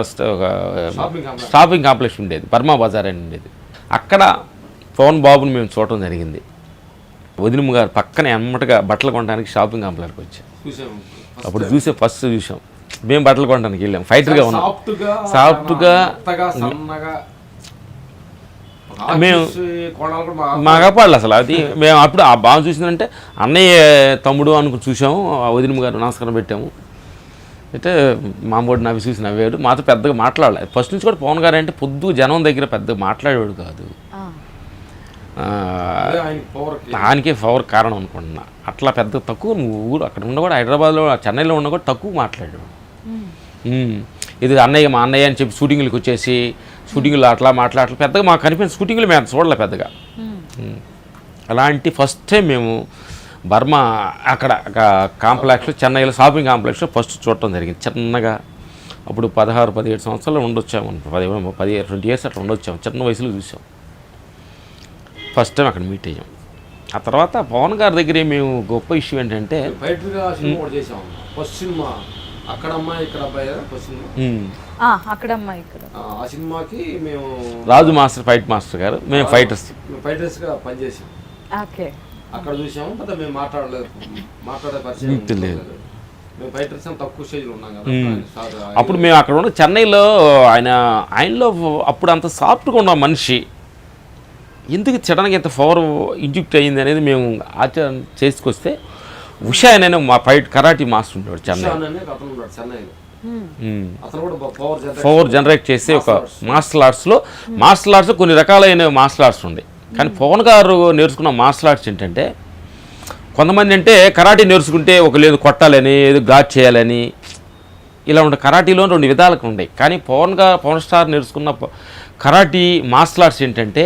షాపింగ్ కాంప్లెక్స్ ఉండేది, బర్మా బజార్ అని ఉండేది. అక్కడ పవన్ బాబుని మేము చూడటం జరిగింది. వదినమ్మ గారు పక్కన ఎమ్మటగా బట్టలు కొనడానికి షాపింగ్ కాంప్లెక్స్కి వచ్చాం. అప్పుడు ఫస్ట్ చూసాం. మేము బట్టలు కొనడానికి వెళ్ళాం, ఫైటర్గా ఉన్నాం, సాఫ్ట్గా. మేము మాగపాళ్ళు అసలు అది మేము అప్పుడు ఆ బాగా చూసిందంటే అన్నయ్య తమ్ముడు అనుకుని చూసాము. వదినమ్మ గారు నమస్కారం పెట్టాము. అయితే మామూడు నవ్వి చూసి నవ్వాడు, మాతో పెద్దగా మాట్లాడలేదు. ఫస్ట్ నుంచి కూడా పవన్ గారు అంటే పొద్దు జనం దగ్గర పెద్దగా మాట్లాడేవాడు కాదు. దానికే పవర్ కారణం అనుకుంటున్నా. అట్లా పెద్ద తక్కువ ఊరు అక్కడ ఉన్న కూడా హైదరాబాద్లో చెన్నైలో ఉన్న కూడా తక్కువ మాట్లాడేవాడు. ఇది అన్నయ్య మా అన్నయ్య అని చెప్పి షూటింగ్లకు వచ్చేసి షూటింగ్లు అట్లా మాట్లాడలే పెద్దగా మాకు కనిపించిన షూటింగ్లు మేము చూడలే పెద్దగా. అలాంటి ఫస్ట్ టైం మేము బర్మా అక్కడ కాంప్లెక్స్లో చెన్నైలో షాపింగ్ కాంప్లెక్స్లో ఫస్ట్ చూడటం జరిగింది. చిన్నగా అప్పుడు 16-17 సంవత్సరాలు ఉండొచ్చాము, 20 ఇయర్స్ అట్లా ఉండొచ్చాము, చిన్న వయసులో చూసాం. ఫస్ట్ టైం అక్కడ మీట్ అయ్యాం. ఆ తర్వాత పవన్ గారి దగ్గర మేము గొప్ప ఇష్యూ ఏంటంటే ఫస్ట్ సినిమా అక్కడమ్మా ఇక్కడ అబ్బాయి ఆ సినిమాకి మేము రాజు మాస్టర్ ఫైట్ మాస్టర్ గారు, మేము ఫైటర్స్గా పనిచేసాం. అక్కడ చూసాము, మేము మాట్లాడే పరిచయం లేదు. మేము ఫైటర్స్ తక్కువ స్టేజ్లో ఉన్నాం కదా. అప్పుడు మేము అక్కడ ఉన్న చెన్నైలో ఆయనలో అప్పుడు అంత సాఫ్ట్గా ఉన్న మనిషి ఎందుకు సడన్గా ఎంత పవర్ ఇంజెక్ట్ అయ్యింది అనేది మేము ఆచరణ చేసుకొస్తే ఉషా అనే మా ఫైట్ కరాటీ మాస్టర్ ఉంటాడు చెన్నైలో. పవర్ జనరేట్ చేసే ఒక మార్షల్ ఆర్ట్స్లో కొన్ని రకాలైన మార్షల్ ఆర్ట్స్ ఉన్నాయి. కానీ పవన్ గారు నేర్చుకున్న మార్షల్ ఆర్ట్స్ ఏంటంటే కొంతమంది అంటే కరాటీ నేర్చుకుంటే ఒక లేదు కొట్టాలని ఏదో ఘాట్ చేయాలని ఇలా ఉండే కరాటీలో 2 విధాలకు ఉన్నాయి. కానీ పవన్ స్టార్ నేర్చుకున్న కరాటీ మార్షల్ ఆర్ట్స్ ఏంటంటే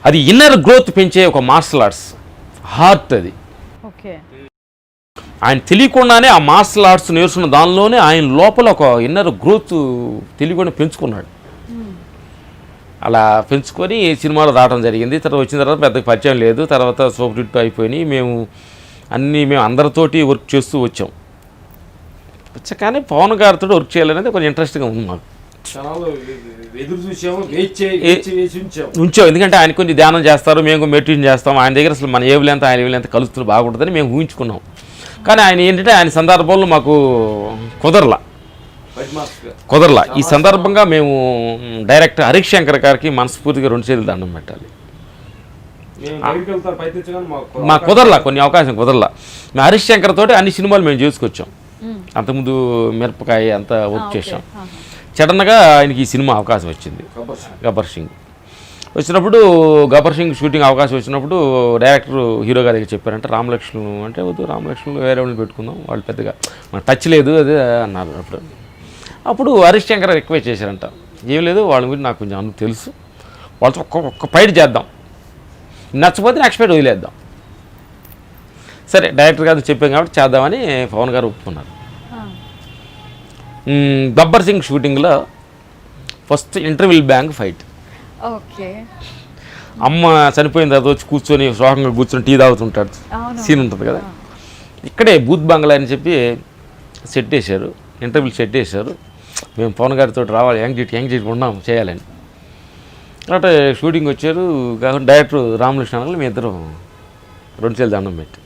అది ఇన్నర్ గ్రోత్ పెంచే ఒక మార్షల్ ఆర్ట్స్, హార్ట్ అది. ఆయన తెలియకుండానే ఆ మార్షల్ ఆర్ట్స్ నేర్చుకున్న దానిలోనే ఆయన లోపల ఒక ఇన్నర్ గ్రోత్ తెలియకుండా పెంచుకున్నాడు. అలా పెంచుకొని సినిమాలో రావడం జరిగింది. తర్వాత వచ్చిన తర్వాత పెద్దగా పరిచయం లేదు, తర్వాత సూపర్ హిట్ అయిపోయినాయి. మేము అందరితోటి వర్క్ చేస్తూ వచ్చాం. కానీ పవన్ గారితో వర్క్ చేయాలనేది కొంచెం ఇంట్రెస్ట్గా ఉంది మాకు. క్షణాలు ఎదురు చూసాము, వేచి ఉంచాము. ఉంచాం. ఎందుకంటే ఆయన కొంచెం ధ్యానం చేస్తారు, మేము మెడిటేషన్ చేస్తాం. ఆయన దగ్గర అసలు మన ఏ వేలెంత ఆయన వేలెంత కలుస్తుంది బాగుంటుందని మేము ఊహించుకున్నాం. కానీ ఆయన ఏంటంటే ఆయన సందర్భంలో మాకు కుదరలా. ఈ సందర్భంగా మేము డైరెక్టర్ హరీష్ శంకర్ గారికి మనస్ఫూర్తిగా 2 చేతులు దండం పెట్టాలి. మాకు కుదరలా, కొన్ని అవకాశం కుదరలా. మేము హరీష్ శంకర్ తోటి అన్ని సినిమాలు మేము చేసుకొచ్చాం. అంతకుముందు మిరపకాయ అంతా వర్క్ చేసాం. సడన్గా ఆయనకి ఈ సినిమా అవకాశం వచ్చింది, గబ్బర్ సింగ్. వచ్చినప్పుడు గబ్బర్ సింగ్ షూటింగ్ అవకాశం వచ్చినప్పుడు డైరెక్టర్ హీరో గారికి చెప్పారంటే రామలక్ష్మణ్ అంటే వద్దు, రామలక్ష్మణ్ వేరే వాళ్ళని పెట్టుకుందాం, వాళ్ళు పెద్దగా మనకు టచ్ లేదు అదే అన్నారు. అప్పుడు హరీష్ శంకర్ రిక్వెస్ట్ చేశారంట, ఏం లేదు వాళ్ళ గురించి నాకు కొంచెం అందుకు తెలుసు, వాళ్ళతో ఒక్క ఫైట్ చేద్దాం, నచ్చపోతే నెక్స్ట్ ఫైట్ వదిలేద్దాం. సరే డైరెక్టర్ గారు చెప్పాం కాబట్టి చేద్దామని పవన్ గారు ఒప్పుకున్నారు. గబ్బర్ సింగ్ షూటింగ్లో first interval bank fight. Okay. అమ్మ చనిపోయిన తర్వాత వచ్చి కూర్చొని శోకంగా కూర్చొని టీ తాగుతుంటాడు సీన్ ఉంటుంది కదా. ఇక్కడే బూత్ బంగ్లా అని చెప్పి సెట్ వేశారు, ఇంటర్వ్యూలు సెట్ వేశారు. మేము పవన్ గారితో రావాలి, యాంగ్జైటీ ఉన్నాం చేయాలని. అంటే షూటింగ్ వచ్చారు. కాకుండా డైరెక్టర్ రామలక్ష్మణ్ మీ ఇద్దరు 2 చేతులు దండం పెట్టి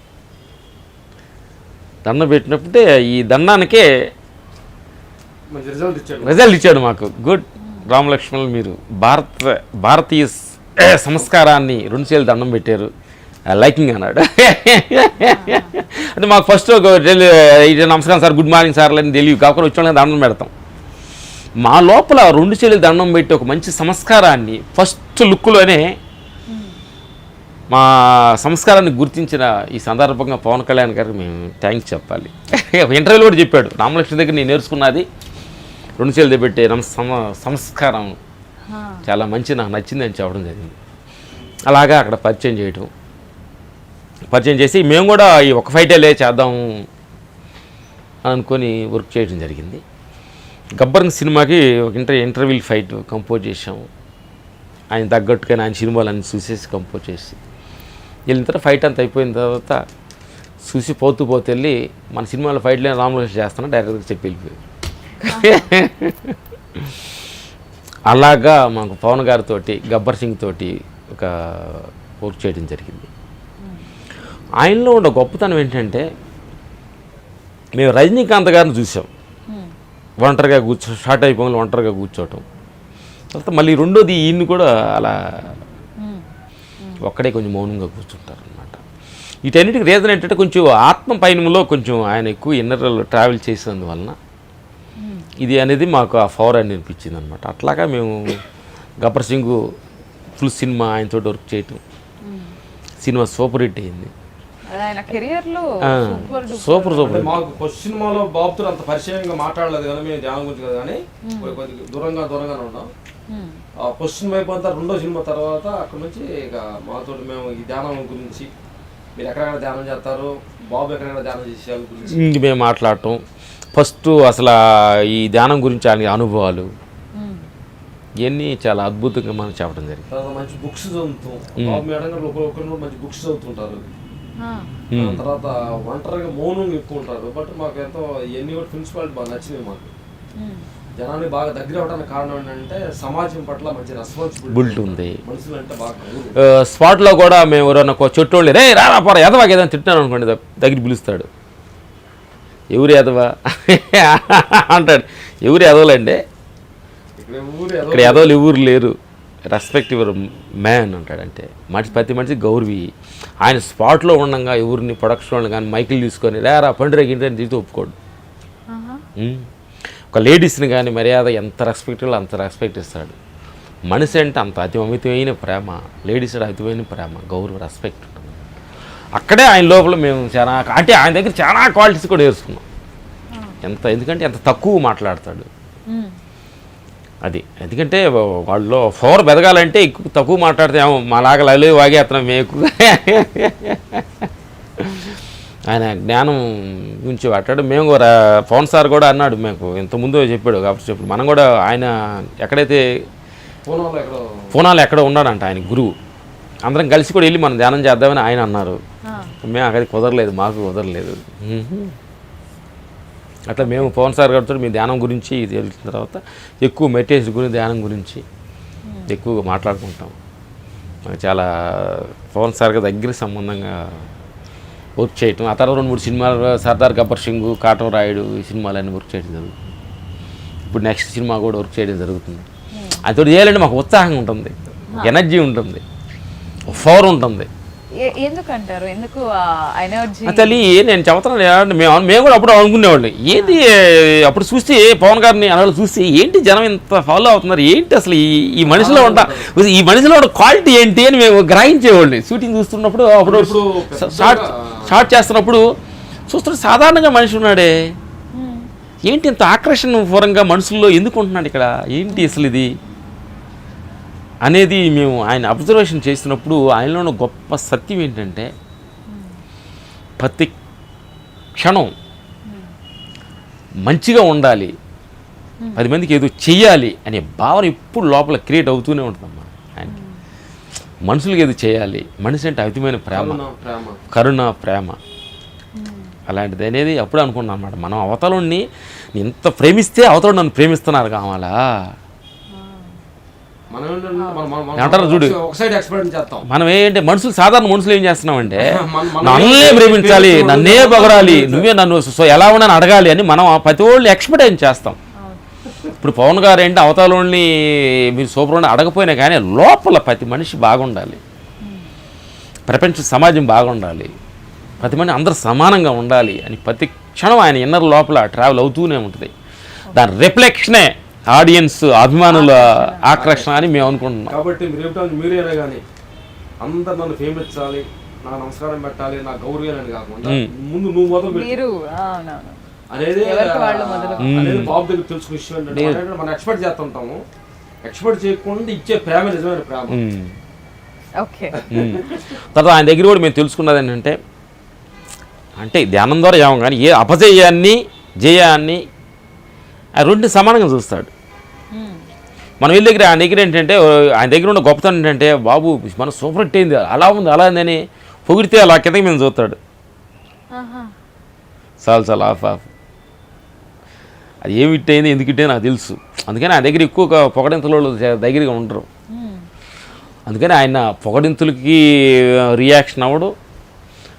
దండం పెట్టినప్పుడే ఈ దండానికే రిజల్ట్ ఇచ్చాడు మాకు. గుడ్ రామలక్ష్మణ్, మీరు భారతీయ సంస్కారాన్ని 2 చేతులు దండం పెట్టారు, లైకింగ్ అన్నాడు. అంటే మాకు ఫస్ట్ నమస్కారం సార్, గుడ్ మార్నింగ్ సార్ అని తెలియదు, కాకుండా వచ్చి దండం పెడతాం. మా లోపల 2 చేతులు దండం పెట్టి ఒక మంచి సంస్కారాన్ని ఫస్ట్ లుక్లోనే మా సంస్కారాన్ని గుర్తించిన ఈ సందర్భంగా పవన్ కళ్యాణ్ గారికి మేము థ్యాంక్స్ చెప్పాలి. ఇంటర్వ్యూలో కూడా చెప్పాడు, రామలక్ష్మణ్ దగ్గర నేను నేర్చుకున్నది 2 చేతులు పెట్టే సంస్కారం చాలా మంచి, నాకు నచ్చింది అని చెప్పడం జరిగింది. అలాగా అక్కడ పరిచయం చేసి మేము కూడా ఈ ఒక ఫైటేలే చేద్దాము అని అనుకొని వర్క్ చేయడం జరిగింది. గబ్బర్ సినిమాకి ఒక ఇంటర్వ్యూ ఫైట్ కంపోజ్ చేసాము. ఆయన తగ్గట్టుగా ఆయన సినిమాలన్నీ చూసేసి కంపోజ్ చేసి వెళ్ళిన తర్వాత ఫైట్ అంతా అయిపోయిన తర్వాత చూసి పోతూ వెళ్ళి మన సినిమాలో ఫైట్లే రామలక్ష్మణ్ చేస్తాను డైరెక్ట్గా చెప్పి వెళ్ళిపోయాడు. అలాగా మాకు పవన్ గారితో గబ్బర్ సింగ్ తోటి ఒక వర్క్ చేయడం జరిగింది. ఆయనలో ఉన్న గొప్పతనం ఏంటంటే మేము రజనీకాంత్ గారిని చూసాం, ఒంటరిగా షార్ట్ అయిపోయి ఒంటరిగా కూర్చోవటం. తర్వాత మళ్ళీ రెండోది ఈయన్ని కూడా అలా ఒక్కడే కొంచెం మౌనంగా కూర్చుంటారు అనమాట. వీటన్నిటికి రీజన్ ఏంటంటే కొంచెం ఆత్మ పయనంలో కొంచెం ఆయన ఎక్కువ ఇన్నర్ ట్రావెల్ చేసినందువలన ఇది అనేది మాకు ఆ ఫవర్ అని అనిపించింది అనమాట. అట్లాగా మేము గబ్బర్ సింగ్ ఫుల్ సినిమా ఆయనతో వర్క్ చేయటం, సినిమా సూపర్ హిట్ అయింది. సూపర్. మాకు ఫస్ట్ సినిమాలో బాబుతో అంత పరిచయంగా మాట్లాడలేదు కానీ మేము ధ్యానం గురించి కదా కానీ కొద్దిగా దూరంగానే ఉన్నాం. ఫస్ట్ సినిమా అయిపోయిన తర్వాత 2వ సినిమా తర్వాత అక్కడ నుంచి ఇక మాతో మేము ఈ ధ్యానం గురించి, మీరు ఎక్కడెక్కడ ధ్యానం చేస్తారు, బాబు ఎక్కడెక్కడ ధ్యానం చేసే గురించి మేము మాట్లాడటం. ఫస్ట్ అసలు ఈ ధ్యానం గురించి ఆయన అనుభవాలు ఇవన్నీ చాలా అద్భుతంగా మనం చెప్పడం జరిగింది. మంచి బుక్స్ చదువుతాం, బాబు మేడం గారు ఒకరు మంచి బుక్స్ చదువుతుంటారు. తర్వాత ఒంటరిగా మౌనంగా ఎక్కువ ఉంటారు. బట్ మాకు ఎంతో ఇవన్నీ కూడా ప్రిన్సిపాలిటీ బాగా నచ్చినాయి. మాకు జనాన్ని బాగా దగ్గర అవడానికి కారణం ఏంటంటే సమాజం పట్ల మంచి రెస్పాన్సిబిలిటీ ఉంది. మనుషులు అంటే బాగా స్పాట్లో కూడా మేము ఎవరైనా చెట్టు వాళ్ళు రే రారా పోరా ఎదవాకి ఏదైనా తిట్టాను అనుకోండి, దగ్గర పిలుస్తాడు, ఎవరు ఎదవా అంటాడు. ఎవరు ఎదవలండి, ఇక్కడ ఎదవలు ఎవరు లేరు, రెస్పెక్ట్ యువర్ మ్యాన్ అంటాడంటే ప్రతి మనిషి గౌరవి. ఆయన స్పాట్లో ఉండగా ఎవరిని ప్రొడక్షన్ కానీ మైకిల్ తీసుకొని రారా పండుగ గింటని తీసి ఒప్పుకోడు. ఒక లేడీస్ని కానీ మర్యాద ఎంత రెస్పెక్ట్ అంత రెస్పెక్ట్ ఇస్తాడు. మనిషి అంటే అంత అమితమైన ప్రేమ, లేడీస్ అమితమైన ప్రేమ, గౌరవ, రెస్పెక్ట్ ఉంటుంది. అక్కడే ఆయన లోపల మేము చాలా అంటే ఆయన దగ్గర చాలా క్వాలిటీస్ కూడా నేర్చుకున్నాం. ఎందుకంటే ఎంత తక్కువ మాట్లాడతాడు అది. ఎందుకంటే వాళ్ళు పవర్ బెదగాలంటే ఎక్కువ తక్కువ మాట్లాడితే మాలాగా లైలో వాగేస్తున్నాం మేము ఎక్కువ. ఆయన జ్ఞానం గురించి మాట్లాడు. మేము కూడా పవన్ సార్ కూడా అన్నాడు, మేము ఇంతకుముందు చెప్పాడు కాబట్టి చెప్పాడు, మనం కూడా ఆయన ఎక్కడైతే పూనాలో ఎక్కడ ఉన్నాడంట ఆయన గురువు, అందరం కలిసి కూడా వెళ్ళి మనం ధ్యానం చేద్దామని ఆయన అన్నారు. మేము అక్కడికి కుదరలేదు, మాకు కుదరలేదు. అట్లా మేము పవన్ సార్ గారితో మీ ధ్యానం గురించి తెలిసిన తర్వాత ఎక్కువ మెడిటేషన్ గురించి ధ్యానం గురించి ఎక్కువగా మాట్లాడుకుంటాం. చాలా పవన్ సార్ గారి దగ్గర సంబంధంగా వర్క్ చేయటం. ఆ తర్వాత 2-3 సినిమాలు సర్దార్ గబ్బర్ సింగ్, కాటం రాయుడు ఈ సినిమాలన్నీ వర్క్ చేయడం జరుగుతుంది. ఇప్పుడు నెక్స్ట్ సినిమా కూడా వర్క్ చేయడం జరుగుతుంది. అది చేయాలంటే మాకు ఉత్సాహంగా ఉంటుంది, ఎనర్జీ ఉంటుంది, పవర్ ఉంటుంది. ఎందుకంటారు? ఎందుకు ఎనర్జీ? తల్లి నేను చెబుతున్నాను, మేము కూడా అప్పుడు అనుకునేవాళ్ళు ఏంటి అప్పుడు చూస్తే పవన్ గారిని అలా చూస్తే ఏంటి జనం ఇంత ఫాలో అవుతున్నారు, ఏంటి అసలు ఈ మనిషిలో ఈ మనిషిలో ఉన్న క్వాలిటీ ఏంటి అని మేము గ్రహించేవాళ్ళు. షూటింగ్ చూస్తున్నప్పుడు అప్పుడు షార్ట్ చేస్తున్నప్పుడు చూస్తుంటే సాధారణంగా మనిషి ఉన్నాడే, ఏంటి ఇంత ఆకర్షణ పూర్వంగా మనుషుల్లో ఎందుకు ఉంటున్నాడు ఇక్కడ, ఏంటి అసలు ఇది అనేది మేము ఆయన అబ్జర్వేషన్ చేసినప్పుడు ఆయనలో ఉన్న గొప్ప సత్యం ఏంటంటే ప్రతి క్షణం మంచిగా ఉండాలి, 10 మందికి ఏదో చెయ్యాలి అనే భావన ఎప్పుడు లోపల క్రియేట్ అవుతూనే ఉంటుందమ్మా. ఆయన మనుషులకి ఏదో చేయాలి, మనిషి అంటే అమితమైన ప్రేమ, కరుణ, ప్రేమ అలాంటిది అనేది అప్పుడు అనుకున్నాను అన్నమాట. మనం అవతలని ఎంత ప్రేమిస్తే అవతలు నన్ను ప్రేమిస్తున్నారు కావాలా అంటారు చూడు. మనం ఏంటంటే మనుషులు సాధారణ మనుషులు ఏం చేస్తున్నామంటే నన్నే ప్రేమించాలి, నన్నే పొగడాలి, నువ్వే నన్ను ఎలా ఉన్నాను అడగాలి అని మనం ప్రతి వాళ్ళు ఎక్స్పెక్ట్ చేస్తాం. ఇప్పుడు పవన్ గారు ఏంటి అవతలని మీరు సూపర్ ఉండి అడగపోయినా కానీ లోపల ప్రతి మనిషి బాగుండాలి, ప్రపంచ సమాజం బాగుండాలి, ప్రతి మనిషి అందరూ సమానంగా ఉండాలి అని ప్రతి క్షణం ఆయన ఇన్నర్ లోపల ట్రావెల్ అవుతూనే ఉంటుంది. దాని రిఫ్లెక్షనే ఆడియన్స్ అభిమానుల ఆకర్షణ అని మేము అనుకుంటున్నాం. కాబట్టి మీరేనా కానీ అందరు నన్ను ఫేమించాలి, నా నమస్కారం పెట్టాలి, నా గౌరవం అని కాకుండా ముందు నువ్వు మొదలు అనేది బాబు దగ్గర తెలుసుకునే విషయం ఏంటంటే మనం ఎక్స్పెక్ట్ చేస్తుంటాము, ఎక్స్పెక్ట్ చేయకుండా ఇచ్చే ప్రేమ నిజమైన ప్రేమ. తర్వాత ఆయన దగ్గర కూడా మేము తెలుసుకున్నది ఏంటంటే అంటే ధ్యానం ద్వారా ఏమో కానీ ఏ అపజయాన్ని జయాన్ని ఆ రెండు సమానంగా చూస్తాడు. మనం వీళ్ళ దగ్గర ఆయన దగ్గర ఏంటంటే ఆయన దగ్గర ఉన్న గొప్పతనం ఏంటంటే బాబు మన సూపర్ హిట్ అయింది, అలా ఉంది అలా ఉందని పొగిడితే అలా కిందకి మేము చూస్తాడు. చాలా ఆఫ్ అది ఏమి హిట్ అయింది ఎందుకు హిట్ అయింది నాకు తెలుసు. అందుకని ఆయన దగ్గర ఎక్కువ పొగడింతలు దగ్గరగా ఉండరు. అందుకని ఆయన పొగడింతులకి రియాక్షన్ అవ్వడు,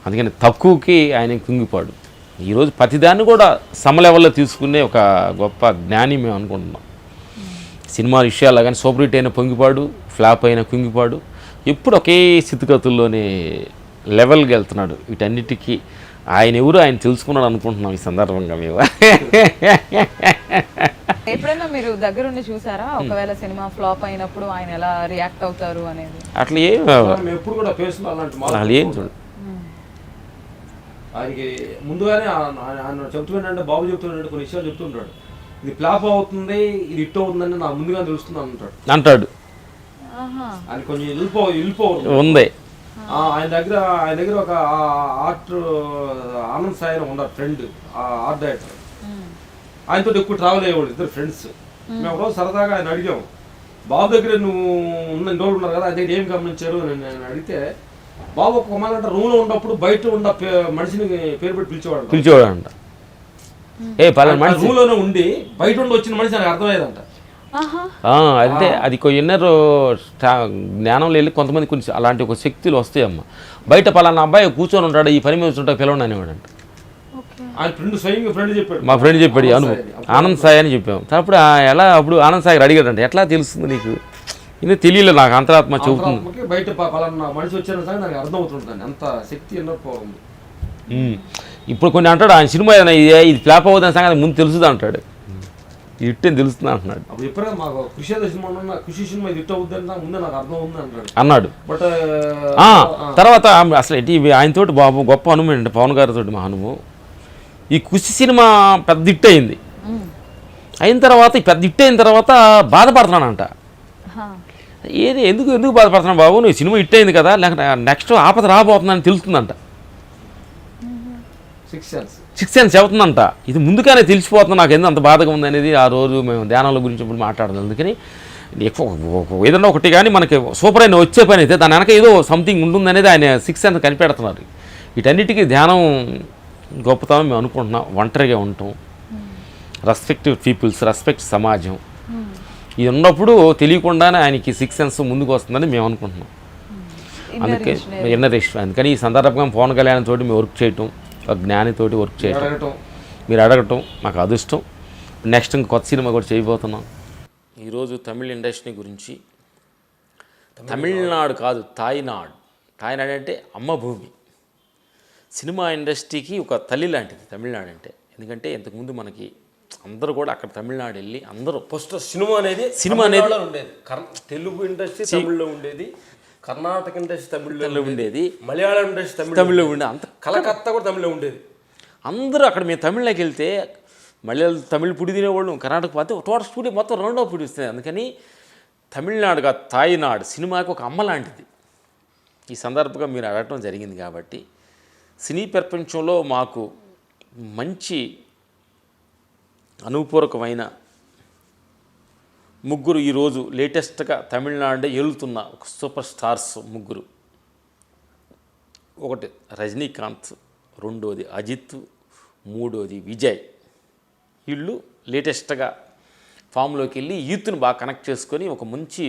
అందుకని తక్కువకి ఆయన కుంగిపోడు. ఈరోజు ప్రతిదాన్ని కూడా సమలెవెల్లో తీసుకునే ఒక గొప్ప జ్ఞాని మేము అనుకుంటున్నాం. సినిమా విషయాల్లో కానీ సూపర్ హిట్ అయినా పొంగిపాడు, ఫ్లాప్ అయినా కుంగిపాడు, ఎప్పుడు ఒకే స్థితిగతుల్లోనే లెవెల్కి వెళ్తున్నాడు. వీటన్నిటికీ ఆయన ఎవరు ఆయన తెలుసుకున్నాడు అనుకుంటున్నాం ఈ సందర్భంగా మేము. ఎప్పుడైనా మీరు దగ్గరుండి చూసారా ఒకవేళ సినిమా ఫ్లాప్ అయినప్పుడు ఆయన ఎలా రియాక్ట్ అవుతారు అనేది? అట్లా ఏం ఎప్పుడు కూడా ఫేస్లో అలా ఏం చూడు. ఆయనకి ముందుగానే ఆయన చెప్తున్నాడంటే బాబు చెప్తున్నాడు, కొన్ని విషయాలు చెప్తుంటాడు, ఇది ఫ్లాప్ అవుతుంది ఇది హిట్ అవుతుందని నాకు ముందుగా తెలుస్తుంది అంటాడు. ఆయన కొంచెం వెళ్ళిపో ఉంది. ఆయన దగ్గర ఒక ఆర్ట్ ఆనంద్ సాయి ఉన్నారు ఫ్రెండ్, ఆర్ట్ డైరెక్టర్. ఆయనతో ఎక్కువ ట్రావెల్ అయ్యేవాళ్ళు, ఇద్దరు ఫ్రెండ్స్. మేము ఒకరోజు సరదాగా ఆయన అడిగాము, బాబు దగ్గర నువ్వు ఉన్న ఇన్ని రోజులు ఉన్నారు కదా, ఆయన దగ్గర ఏం గమనించారు అని నేను అడిగితే బాబు ఒక కొమ్మాలంటే రూమ్లో ఉన్నప్పుడు బయట ఉన్న మనిషిని పేరు పెట్టి పిలిచేవాడంట. రూమ్లోనే ఉండి బయట ఉండి వచ్చిన మనిషి నాకు అర్థమయ్యేదంట. అంటే అది ఇన్నర్ జ్ఞానంలో వెళ్ళి కొంతమంది కొంచెం అలాంటి ఒక శక్తులు వస్తాయమ్మ. బయట పలానా అబ్బాయి కూర్చొని ఉంటాడు, ఈ పని మీద ఉంటాడు, పిలవండి అనేవాడంట. మా ఫ్రెండ్ చెప్పాడు, ఆనంద్ సాయి అని చెప్పాము. అప్పుడు ఎలా అప్పుడు ఆనంద్ సాయి అడిగాడంట, ఎట్లా తెలుస్తుంది నీకు? ఇది తెలియలేదు నాకు, అంతరాత్మ చెబుతుంది. బయట పలానా మనిషి వచ్చిన సార్ నాకు అర్థమవుతుంటుంది, అంత శక్తి ఎన్నోపోతుంది. ఇప్పుడు కొన్ని అంటాడు ఆయన సినిమా ఇది ఫ్లాప్ అవుతుంది సంగతి ముందు తెలుస్తుంది అంటాడు, ఇట్టే తెలుస్తుంది అంటున్నాడు. మాకు కృషి సినిమా ఇది ముందు నాకు అర్థం ఉంది అన్నాడు. బట్ తర్వాత అసలు ఆయనతోటి బాబు గొప్ప అనుభవం అంటే పవన్ గారితో మా అనుభవం. ఈ కృషి సినిమా పెద్ద హిట్ అయింది, అయిన తర్వాత ఈ పెద్ద హిట్ అయిన తర్వాత బాధపడుతున్నానంట. ఎందుకు బాధపడుతున్నాను బాబు, నువ్వు సినిమా హిట్ అయింది కదా, లేకపోతే నెక్స్ట్ ఆపద రాబోతుందని తెలుస్తుందంట. 6 సెన్స్ అవుతుందంట. ఇది ముందుగానే తెలిసిపోతుంది నాకు ఎందుకు అంత బాధగా ఉంది అనేది. ఆ రోజు మేము ధ్యానాల గురించి ఇప్పుడు మాట్లాడదాం. అందుకని ఏదన్నా ఒకటి కానీ మనకి సూపర్ అయిన వచ్చే పని అయితే దాని వెనక ఏదో సంథింగ్ ఉంటుందనేది ఆయన 6 సెన్స్ కనిపెడుతున్నారు. వీటన్నిటికీ ధ్యానం గొప్పతనం మేము అనుకుంటున్నాం. ఒంటరిగా ఉంటాం, రెస్పెక్ట్ పీపుల్స్, రెస్పెక్ట్ సమాజం, ఇది ఉన్నప్పుడు తెలియకుండానే ఆయనకి 6 సెన్స్ ముందుకు వస్తుందని మేము అనుకుంటున్నాం. అందుకే ఇన్నరేషన్. అందుకని ఈ సందర్భంగా పవన్ కళ్యాణ్ తోటి మేము వర్క్ చేయటం, ఒక జ్ఞానితోటి వర్క్ చేయటం, మీరు అడగటం మాకు అదృష్టం. నెక్స్ట్ ఇంక కొత్త సినిమా కూడా చేయబోతున్నాం. ఈరోజు తమిళ ఇండస్ట్రీ గురించి, తమిళనాడు కాదు తాయినాడు. తాయినాడు అంటే అమ్మ భూమి. సినిమా ఇండస్ట్రీకి ఒక తల్లి లాంటిది తమిళనాడు అంటే. ఎందుకంటే ఇంతకుముందు మనకి అందరూ కూడా అక్కడ తమిళనాడు వెళ్ళి అందరూ ఫస్ట్ సినిమా అనేది ఉండేది. తెలుగు ఇండస్ట్రీ తమిళ్లో ఉండేది, కర్ణాటక ఇండస్ట్రీ తమిళ్లో ఉండేది, మలయాళం ఇండస్ట్రీ తమిళ్లో ఉండేది, అంత కలకత్తా కూడా తమిళ్లో ఉండేది. అందరూ అక్కడ మేము తమిళలోకి వెళ్తే మలయాళం తమిళ్ పుడి తినేవాళ్ళు, కర్ణాటక పోతే టోటల్ స్టూడియో మొత్తం రెండో పుడి వస్తుంది. అందుకని తమిళనాడుగా తాయినాడు సినిమాకి ఒక అమ్మ లాంటిది. ఈ సందర్భంగా మీరు అడగటం జరిగింది కాబట్టి సినీ ప్రపంచంలో మాకు మంచి అనుపూరకమైన ముగ్గురు ఈరోజు లేటెస్ట్గా తమిళనాడు ఏలుతున్న ఒక సూపర్ స్టార్స్ ముగ్గురు. ఒకటి రజనీకాంత్, రెండోది అజిత్, మూడోది విజయ్. వీళ్ళు లేటెస్ట్గా ఫామ్లోకి వెళ్ళి యూత్ని బాగా కనెక్ట్ చేసుకొని ఒక మంచి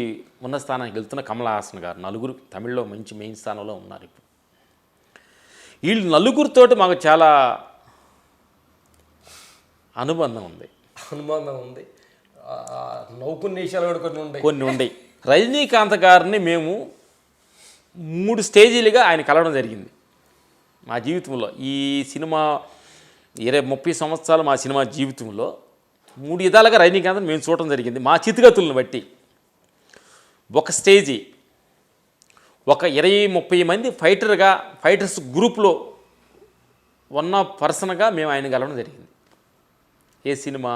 ఉన్న స్థానానికి వెళ్తున్న కమల్ హాసన్ గారు. నలుగురు తమిళ్లో మంచి మెయిన్ స్థానంలో ఉన్నారు ఇప్పుడు. వీళ్ళు నలుగురితోటి మాకు చాలా అనుబంధం ఉంది. నవ్వుకునే విషయాలు కూడా కొన్ని ఉన్నాయి. రజనీకాంత్ గారిని మేము 3 స్టేజీలుగా ఆయన కలవడం జరిగింది మా జీవితంలో. ఈ సినిమా 20-30 సంవత్సరాలు మా సినిమా జీవితంలో 3 విధాలుగా రజనీకాంత్ని మేము చూడటం జరిగింది మా చితిగతులను బట్టి. ఒక స్టేజీ ఒక 20-30 మంది ఫైటర్స్ గ్రూప్లో ఉన్న పర్సన్గా మేము ఆయన కలవడం జరిగింది. ఏ సినిమా?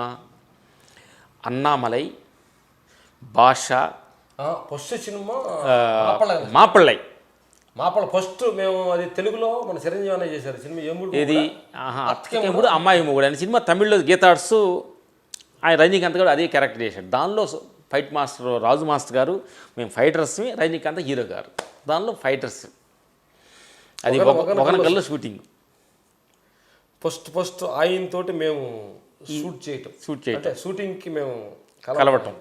అన్నామలై, భాష, ఫస్ట్ సినిమా మాపళ్ళై. ఫస్ట్ మేము అది తెలుగులో మన చిరంజీవి అనే చేశారు సినిమా. ఏది? అత్తకేముడు అమ్మాయి మొగుడు అనే సినిమా తమిళ్లో గీతాడ్స్. ఆయన రజనీకాంత్ గారు అదే క్యారెక్టర్ చేశాడు. దానిలో ఫైట్ మాస్టర్ రాజు మాస్టర్ గారు, మేము ఫైటర్స్ని, రజనీకాంత్ హీరో గారు. దానిలో ఫైటర్స్. అది ఒకనకల్లో షూటింగ్. ఫస్ట్ ఆయనతోటి మేము షూట్ చేయటం అంటే షూటింగ్కి మేము కలవటం.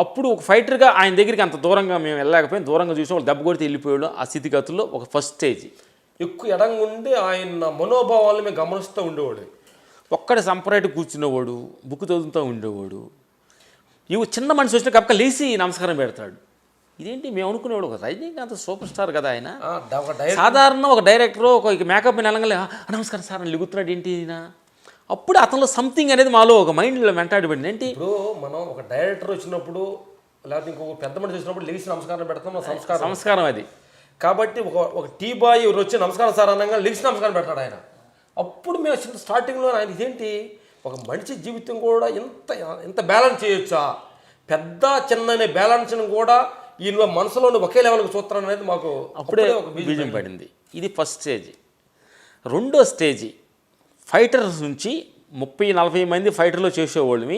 అప్పుడు ఒక ఫైటర్గా ఆయన దగ్గరికి అంత దూరంగా మేము వెళ్ళలేకపోయాం. దూరంగా చూసి వాళ్ళు దెబ్బ కొడితే వెళ్ళిపోయాడు. ఆ స్థితిగతుల్లో ఒక ఫస్ట్ స్టేజ్ ఎక్కువ ఎడంగా ఉండి ఆయన మనోభావాలను మేము గమనిస్తూ ఉండేవాడు. ఒక్కడే సంపరేట్ కూర్చునేవాడు, బుక్ చదువుతూ ఉండేవాడు. ఇవి చిన్న మనిషి వచ్చిన కప్పక లేచి నమస్కారం పెడతాడు. ఇదేంటి మేము అనుకునేవాడు, ఒక రజనీకాంత్ సూపర్ స్టార్ కదా ఆయన. సాధారణ ఒక డైరెక్టర్ ఒక మేకప్ నెలంగా నమస్కారం సార్ అని లిగుతున్నాడు ఏంటి ఈయన. అప్పుడు అతనిలో సంథింగ్ అనేది మాలో ఒక మైండ్లో వెంటాడిపడింది. ఏంటి ఇప్పుడు మనం ఒక డైరెక్టర్ వచ్చినప్పుడు లేకపోతే ఇంకొక పెద్ద మనిషి వచ్చినప్పుడు లేచి నమస్కారం పెడతాం. సంస్కారం అది. కాబట్టి ఒక టీ బాయ్ ఎవరు వచ్చి నమస్కారం సార్ అనగా లేచి నమస్కారం పెడతాడు ఆయన. అప్పుడు మేము స్టార్టింగ్లో ఆయన ఇదేంటి ఒక మనిషి జీవితం కూడా ఇంత బ్యాలెన్స్ చేయొచ్చా, పెద్ద చిన్న అనే బ్యాలెన్స్ని కూడా ఈయన మనసులోని ఒకే లెవెల్కి చూస్తారని అనేది మాకు అప్పుడే ఒక బీజం పడింది. ఇది ఫస్ట్ స్టేజ్. రెండో స్టేజీ ఫైటర్స్ నుంచి 30-40 మంది ఫైటర్లో చేసేవాళ్ళని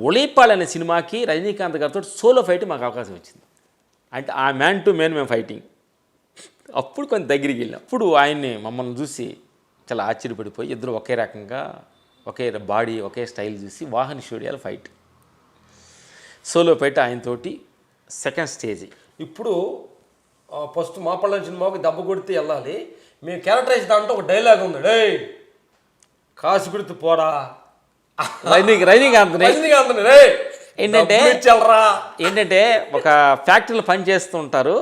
ఒళిపాల్ అనే సినిమాకి రజనీకాంత్ గారితో సోలో ఫైట్ మాకు అవకాశం వచ్చింది. అంటే ఆ మ్యాన్ టు మ్యాన్ మేము ఫైటింగ్. అప్పుడు కొంచెం దగ్గరికి వెళ్ళాం. అప్పుడు ఆయన్ని మమ్మల్ని చూసి చాలా ఆశ్చర్యపడిపోయి ఇద్దరు ఒకే రకంగా ఒకే బాడీ ఒకే స్టైల్ చూసి వాహన స్టూడియోలో ఫైట్ సోలో ఫైట్ ఆయనతోటి సెకండ్ స్టేజ్. ఇప్పుడు ఫస్ట్ మాపళ్ళ సినిమాకి దెబ్బ కొడితే వెళ్ళాలి. మేము క్యారెక్టరైజ్ దాంట్లో ఒక డైలాగ్ ఉంది, డే కాసు పెడితే పోరా రజనీకాంత్ ఏంటంటే ఒక ఫ్యాక్టరీలో పని చేస్తూ ఉంటారు.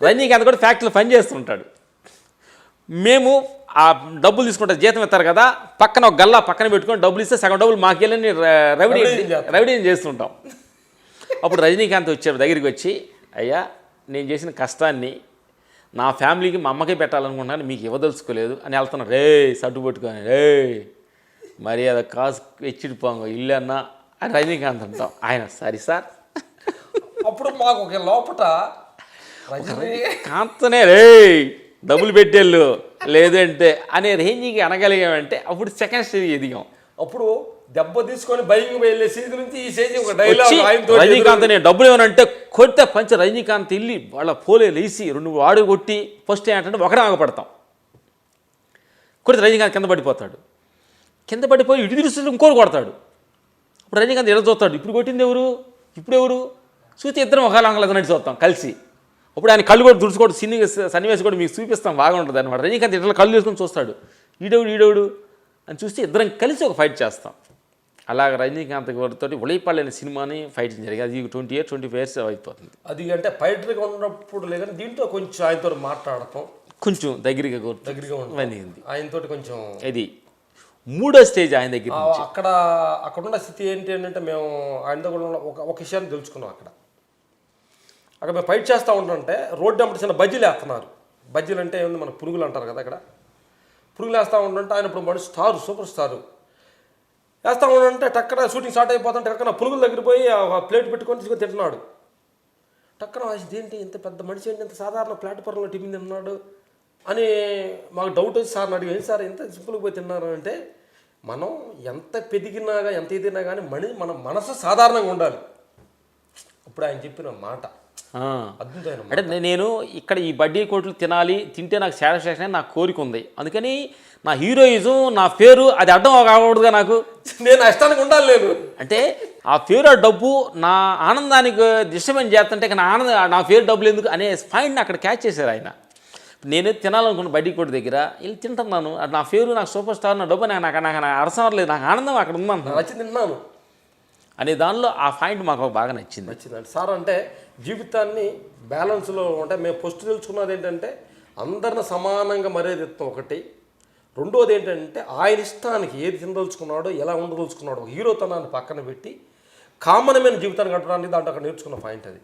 రజనీకాంత్ కూడా ఫ్యాక్టరీలో పని చేస్తుంటాడు. మేము ఆ డబ్బులు తీసుకుంటారు, జీతం ఇస్తారు కదా, పక్కన ఒక గల్లా పక్కన పెట్టుకొని డబ్బులు ఇస్తే సగం డబ్బులు మాకెళ్ళని రవిడీ చేస్తుంటాం. అప్పుడు రజనీకాంత్ వచ్చారు దగ్గరికి వచ్చి, అయ్యా నేను చేసిన కష్టాన్ని నా ఫ్యామిలీకి మా అమ్మకే పెట్టాలనుకుంటున్నాను, మీకు ఇవ్వదలుచుకోలేదు అని వెళ్తున్నారు. రే సట్టు పట్టుకొని రే మరి అది కాసు ఎచ్చిడిపోంగ ఇల్లు అన్నా అని రజనీకాంత్ అంటాం. ఆయన సరే సార్. అప్పుడు మాకు ఒక లోపట కాంతనే రే డబ్బులు పెట్టేళ్ళు లేదంటే అనే రేంజ్కి అనగలిగామంటే అప్పుడు సెకండ్ స్టేజ్ ఎదిగాం. అప్పుడు దెబ్బ తీసుకొని బైకింగ్ వెళ్ళే సీజ్ నుంచి ఈ స్టేజ్ ఒక డైలాగ్ రజనీకాంత్ నేను డబ్బులు ఏమనంటే కొడితే పంచ రజనీకాంత్ వెళ్ళి వాళ్ళ పోలే లేచి 2 వాడు కొట్టి ఫస్ట్ ఏంటంటే ఒకడే ఆగపడతాం, కొడితే రజనీకాంత్ కింద పడిపోతాడు. కింద పడిపోయి ఇటు తిరుస్తుంది ఇంకోటి కొడతాడు. ఇప్పుడు రజనీకాంత్ ఎడ చూస్తాడు, ఇప్పుడు కొట్టింది ఎవరు, ఇప్పుడు ఎవరు చూస్తే ఇద్దరం ఒకవేళ అంగలన్నట్టు చూస్తాం కలిసి. అప్పుడు ఆయన కళ్ళు కూడా తుడుచుకోవడం సన్నివేశం కూడా మీకు చూపిస్తాం, బాగా ఉంటుంది అనమాట. రజనీకాంత్ ఇట్లా కళ్ళు వేసుకొని చూస్తాడు, ఈడవుడు అని చూస్తే ఇద్దరం కలిసి ఒక ఫైట్ చేస్తాం. అలాగ రజనీకాంత్ గారితో ఉళైపాళ్ళు అనే సినిమాని ఫైట్ జరిగింది. అది 25 years అయిపోతుంది. అది అంటే ఫైటర్గా ఉన్నప్పుడు లేదని దీంట్లో కొంచెం ఆయనతో మాట్లాడటం, కొంచెం దగ్గరగా ఉంటుంది ఆయనతో కొంచెం. ఇది 3వ స్టేజ్ ఆయన దగ్గర. అక్కడ ఉన్న స్థితి ఏంటి అంటే మేము ఆయనతో కూడా ఒక విషయాన్ని తెలుసుకున్నాం. అక్కడ మేము ఫైట్ చేస్తూ ఉంటుంటే రోడ్డు అప్పుడు చిన్న బజ్జీలు వేస్తున్నారు. బజ్జీలు అంటే ఏముంది, మన పురుగులు అంటారు కదా, అక్కడ పురుగులు వేస్తూ ఉంటుంటే ఆయన ఇప్పుడు మంచి స్టారు, సూపర్ స్టారు వేస్తూ ఉంటుంటే టక్కన షూటింగ్ స్టార్ట్ అయిపోతుంటే టక్కన పురుగుల దగ్గర పోయి ప్లేట్ పెట్టుకొని తీసుకొని తింటున్నాడు. టక్కన వాసి ఏంటి ఇంత పెద్ద మనిషి ఏంటి ఇంత సాధారణ ప్లాట్ఫామ్లో టిఫిన్ తిన్నాడు అని మాకు డౌట్ వచ్చి సార్ని అడిగి, ఏంటి సార్ ఎంత సింపుల్గా పోయి తిన్నారు అంటే, మనం ఎంత పెరిగినాగా ఎంత ఎదిగినా కానీ మన మనసు సాధారణంగా ఉండాలి. ఇప్పుడు ఆయన చెప్పిన మాట అద్భుతమైన. అంటే నేను ఇక్కడ ఈ బడ్డీ కోట్లు తినాలి, తింటే నాకు సాటిస్ఫాక్షన్ అని నాకు కోరిక ఉంది. అందుకని నా హీరోయిజం, నా పేరు అది అడ్డం కాకూడదుగా నాకు. నేను ఇష్టానికి ఉండాలి. నేను అంటే ఆ పేరు ఆ డబ్బు నా ఆనందానికి డిస్టర్బెన్స్ చేస్తుంటే నా పేరు డబ్బులు ఎందుకు అనే పాయింట్ని అక్కడ క్యాచ్ చేశారు ఆయన. నేను తినాలనుకున్న బడ్డీ కోటి దగ్గర వెళ్ళి తింటున్నాను, నా పేరు నాకు సూపర్ స్టార్, నా డబ్బు నాకు అరసం లేదు, నాకు ఆనందం అక్కడ ఉందన్న నచ్చి తిన్నాను అనే దానిలో ఆ పాయింట్ మాకు బాగా నచ్చిందండి సార్. అంటే జీవితాన్ని బ్యాలెన్స్లో అంటే మేము ఫస్ట్ తెలుసుకున్నది ఏంటంటే అందరిని సమానంగా మర్యాద ఇస్తాం ఒకటి. రెండోది ఏంటంటే ఆయన ఇష్టానికి ఏది తినదలుచుకున్నాడో ఎలా ఉండదలుచుకున్నాడో హీరోతనాన్ని పక్కన పెట్టి కామనమైన జీవితాన్ని గడపడానికి దాంట్లో అక్కడ నేర్చుకున్న పాయింట్ అది.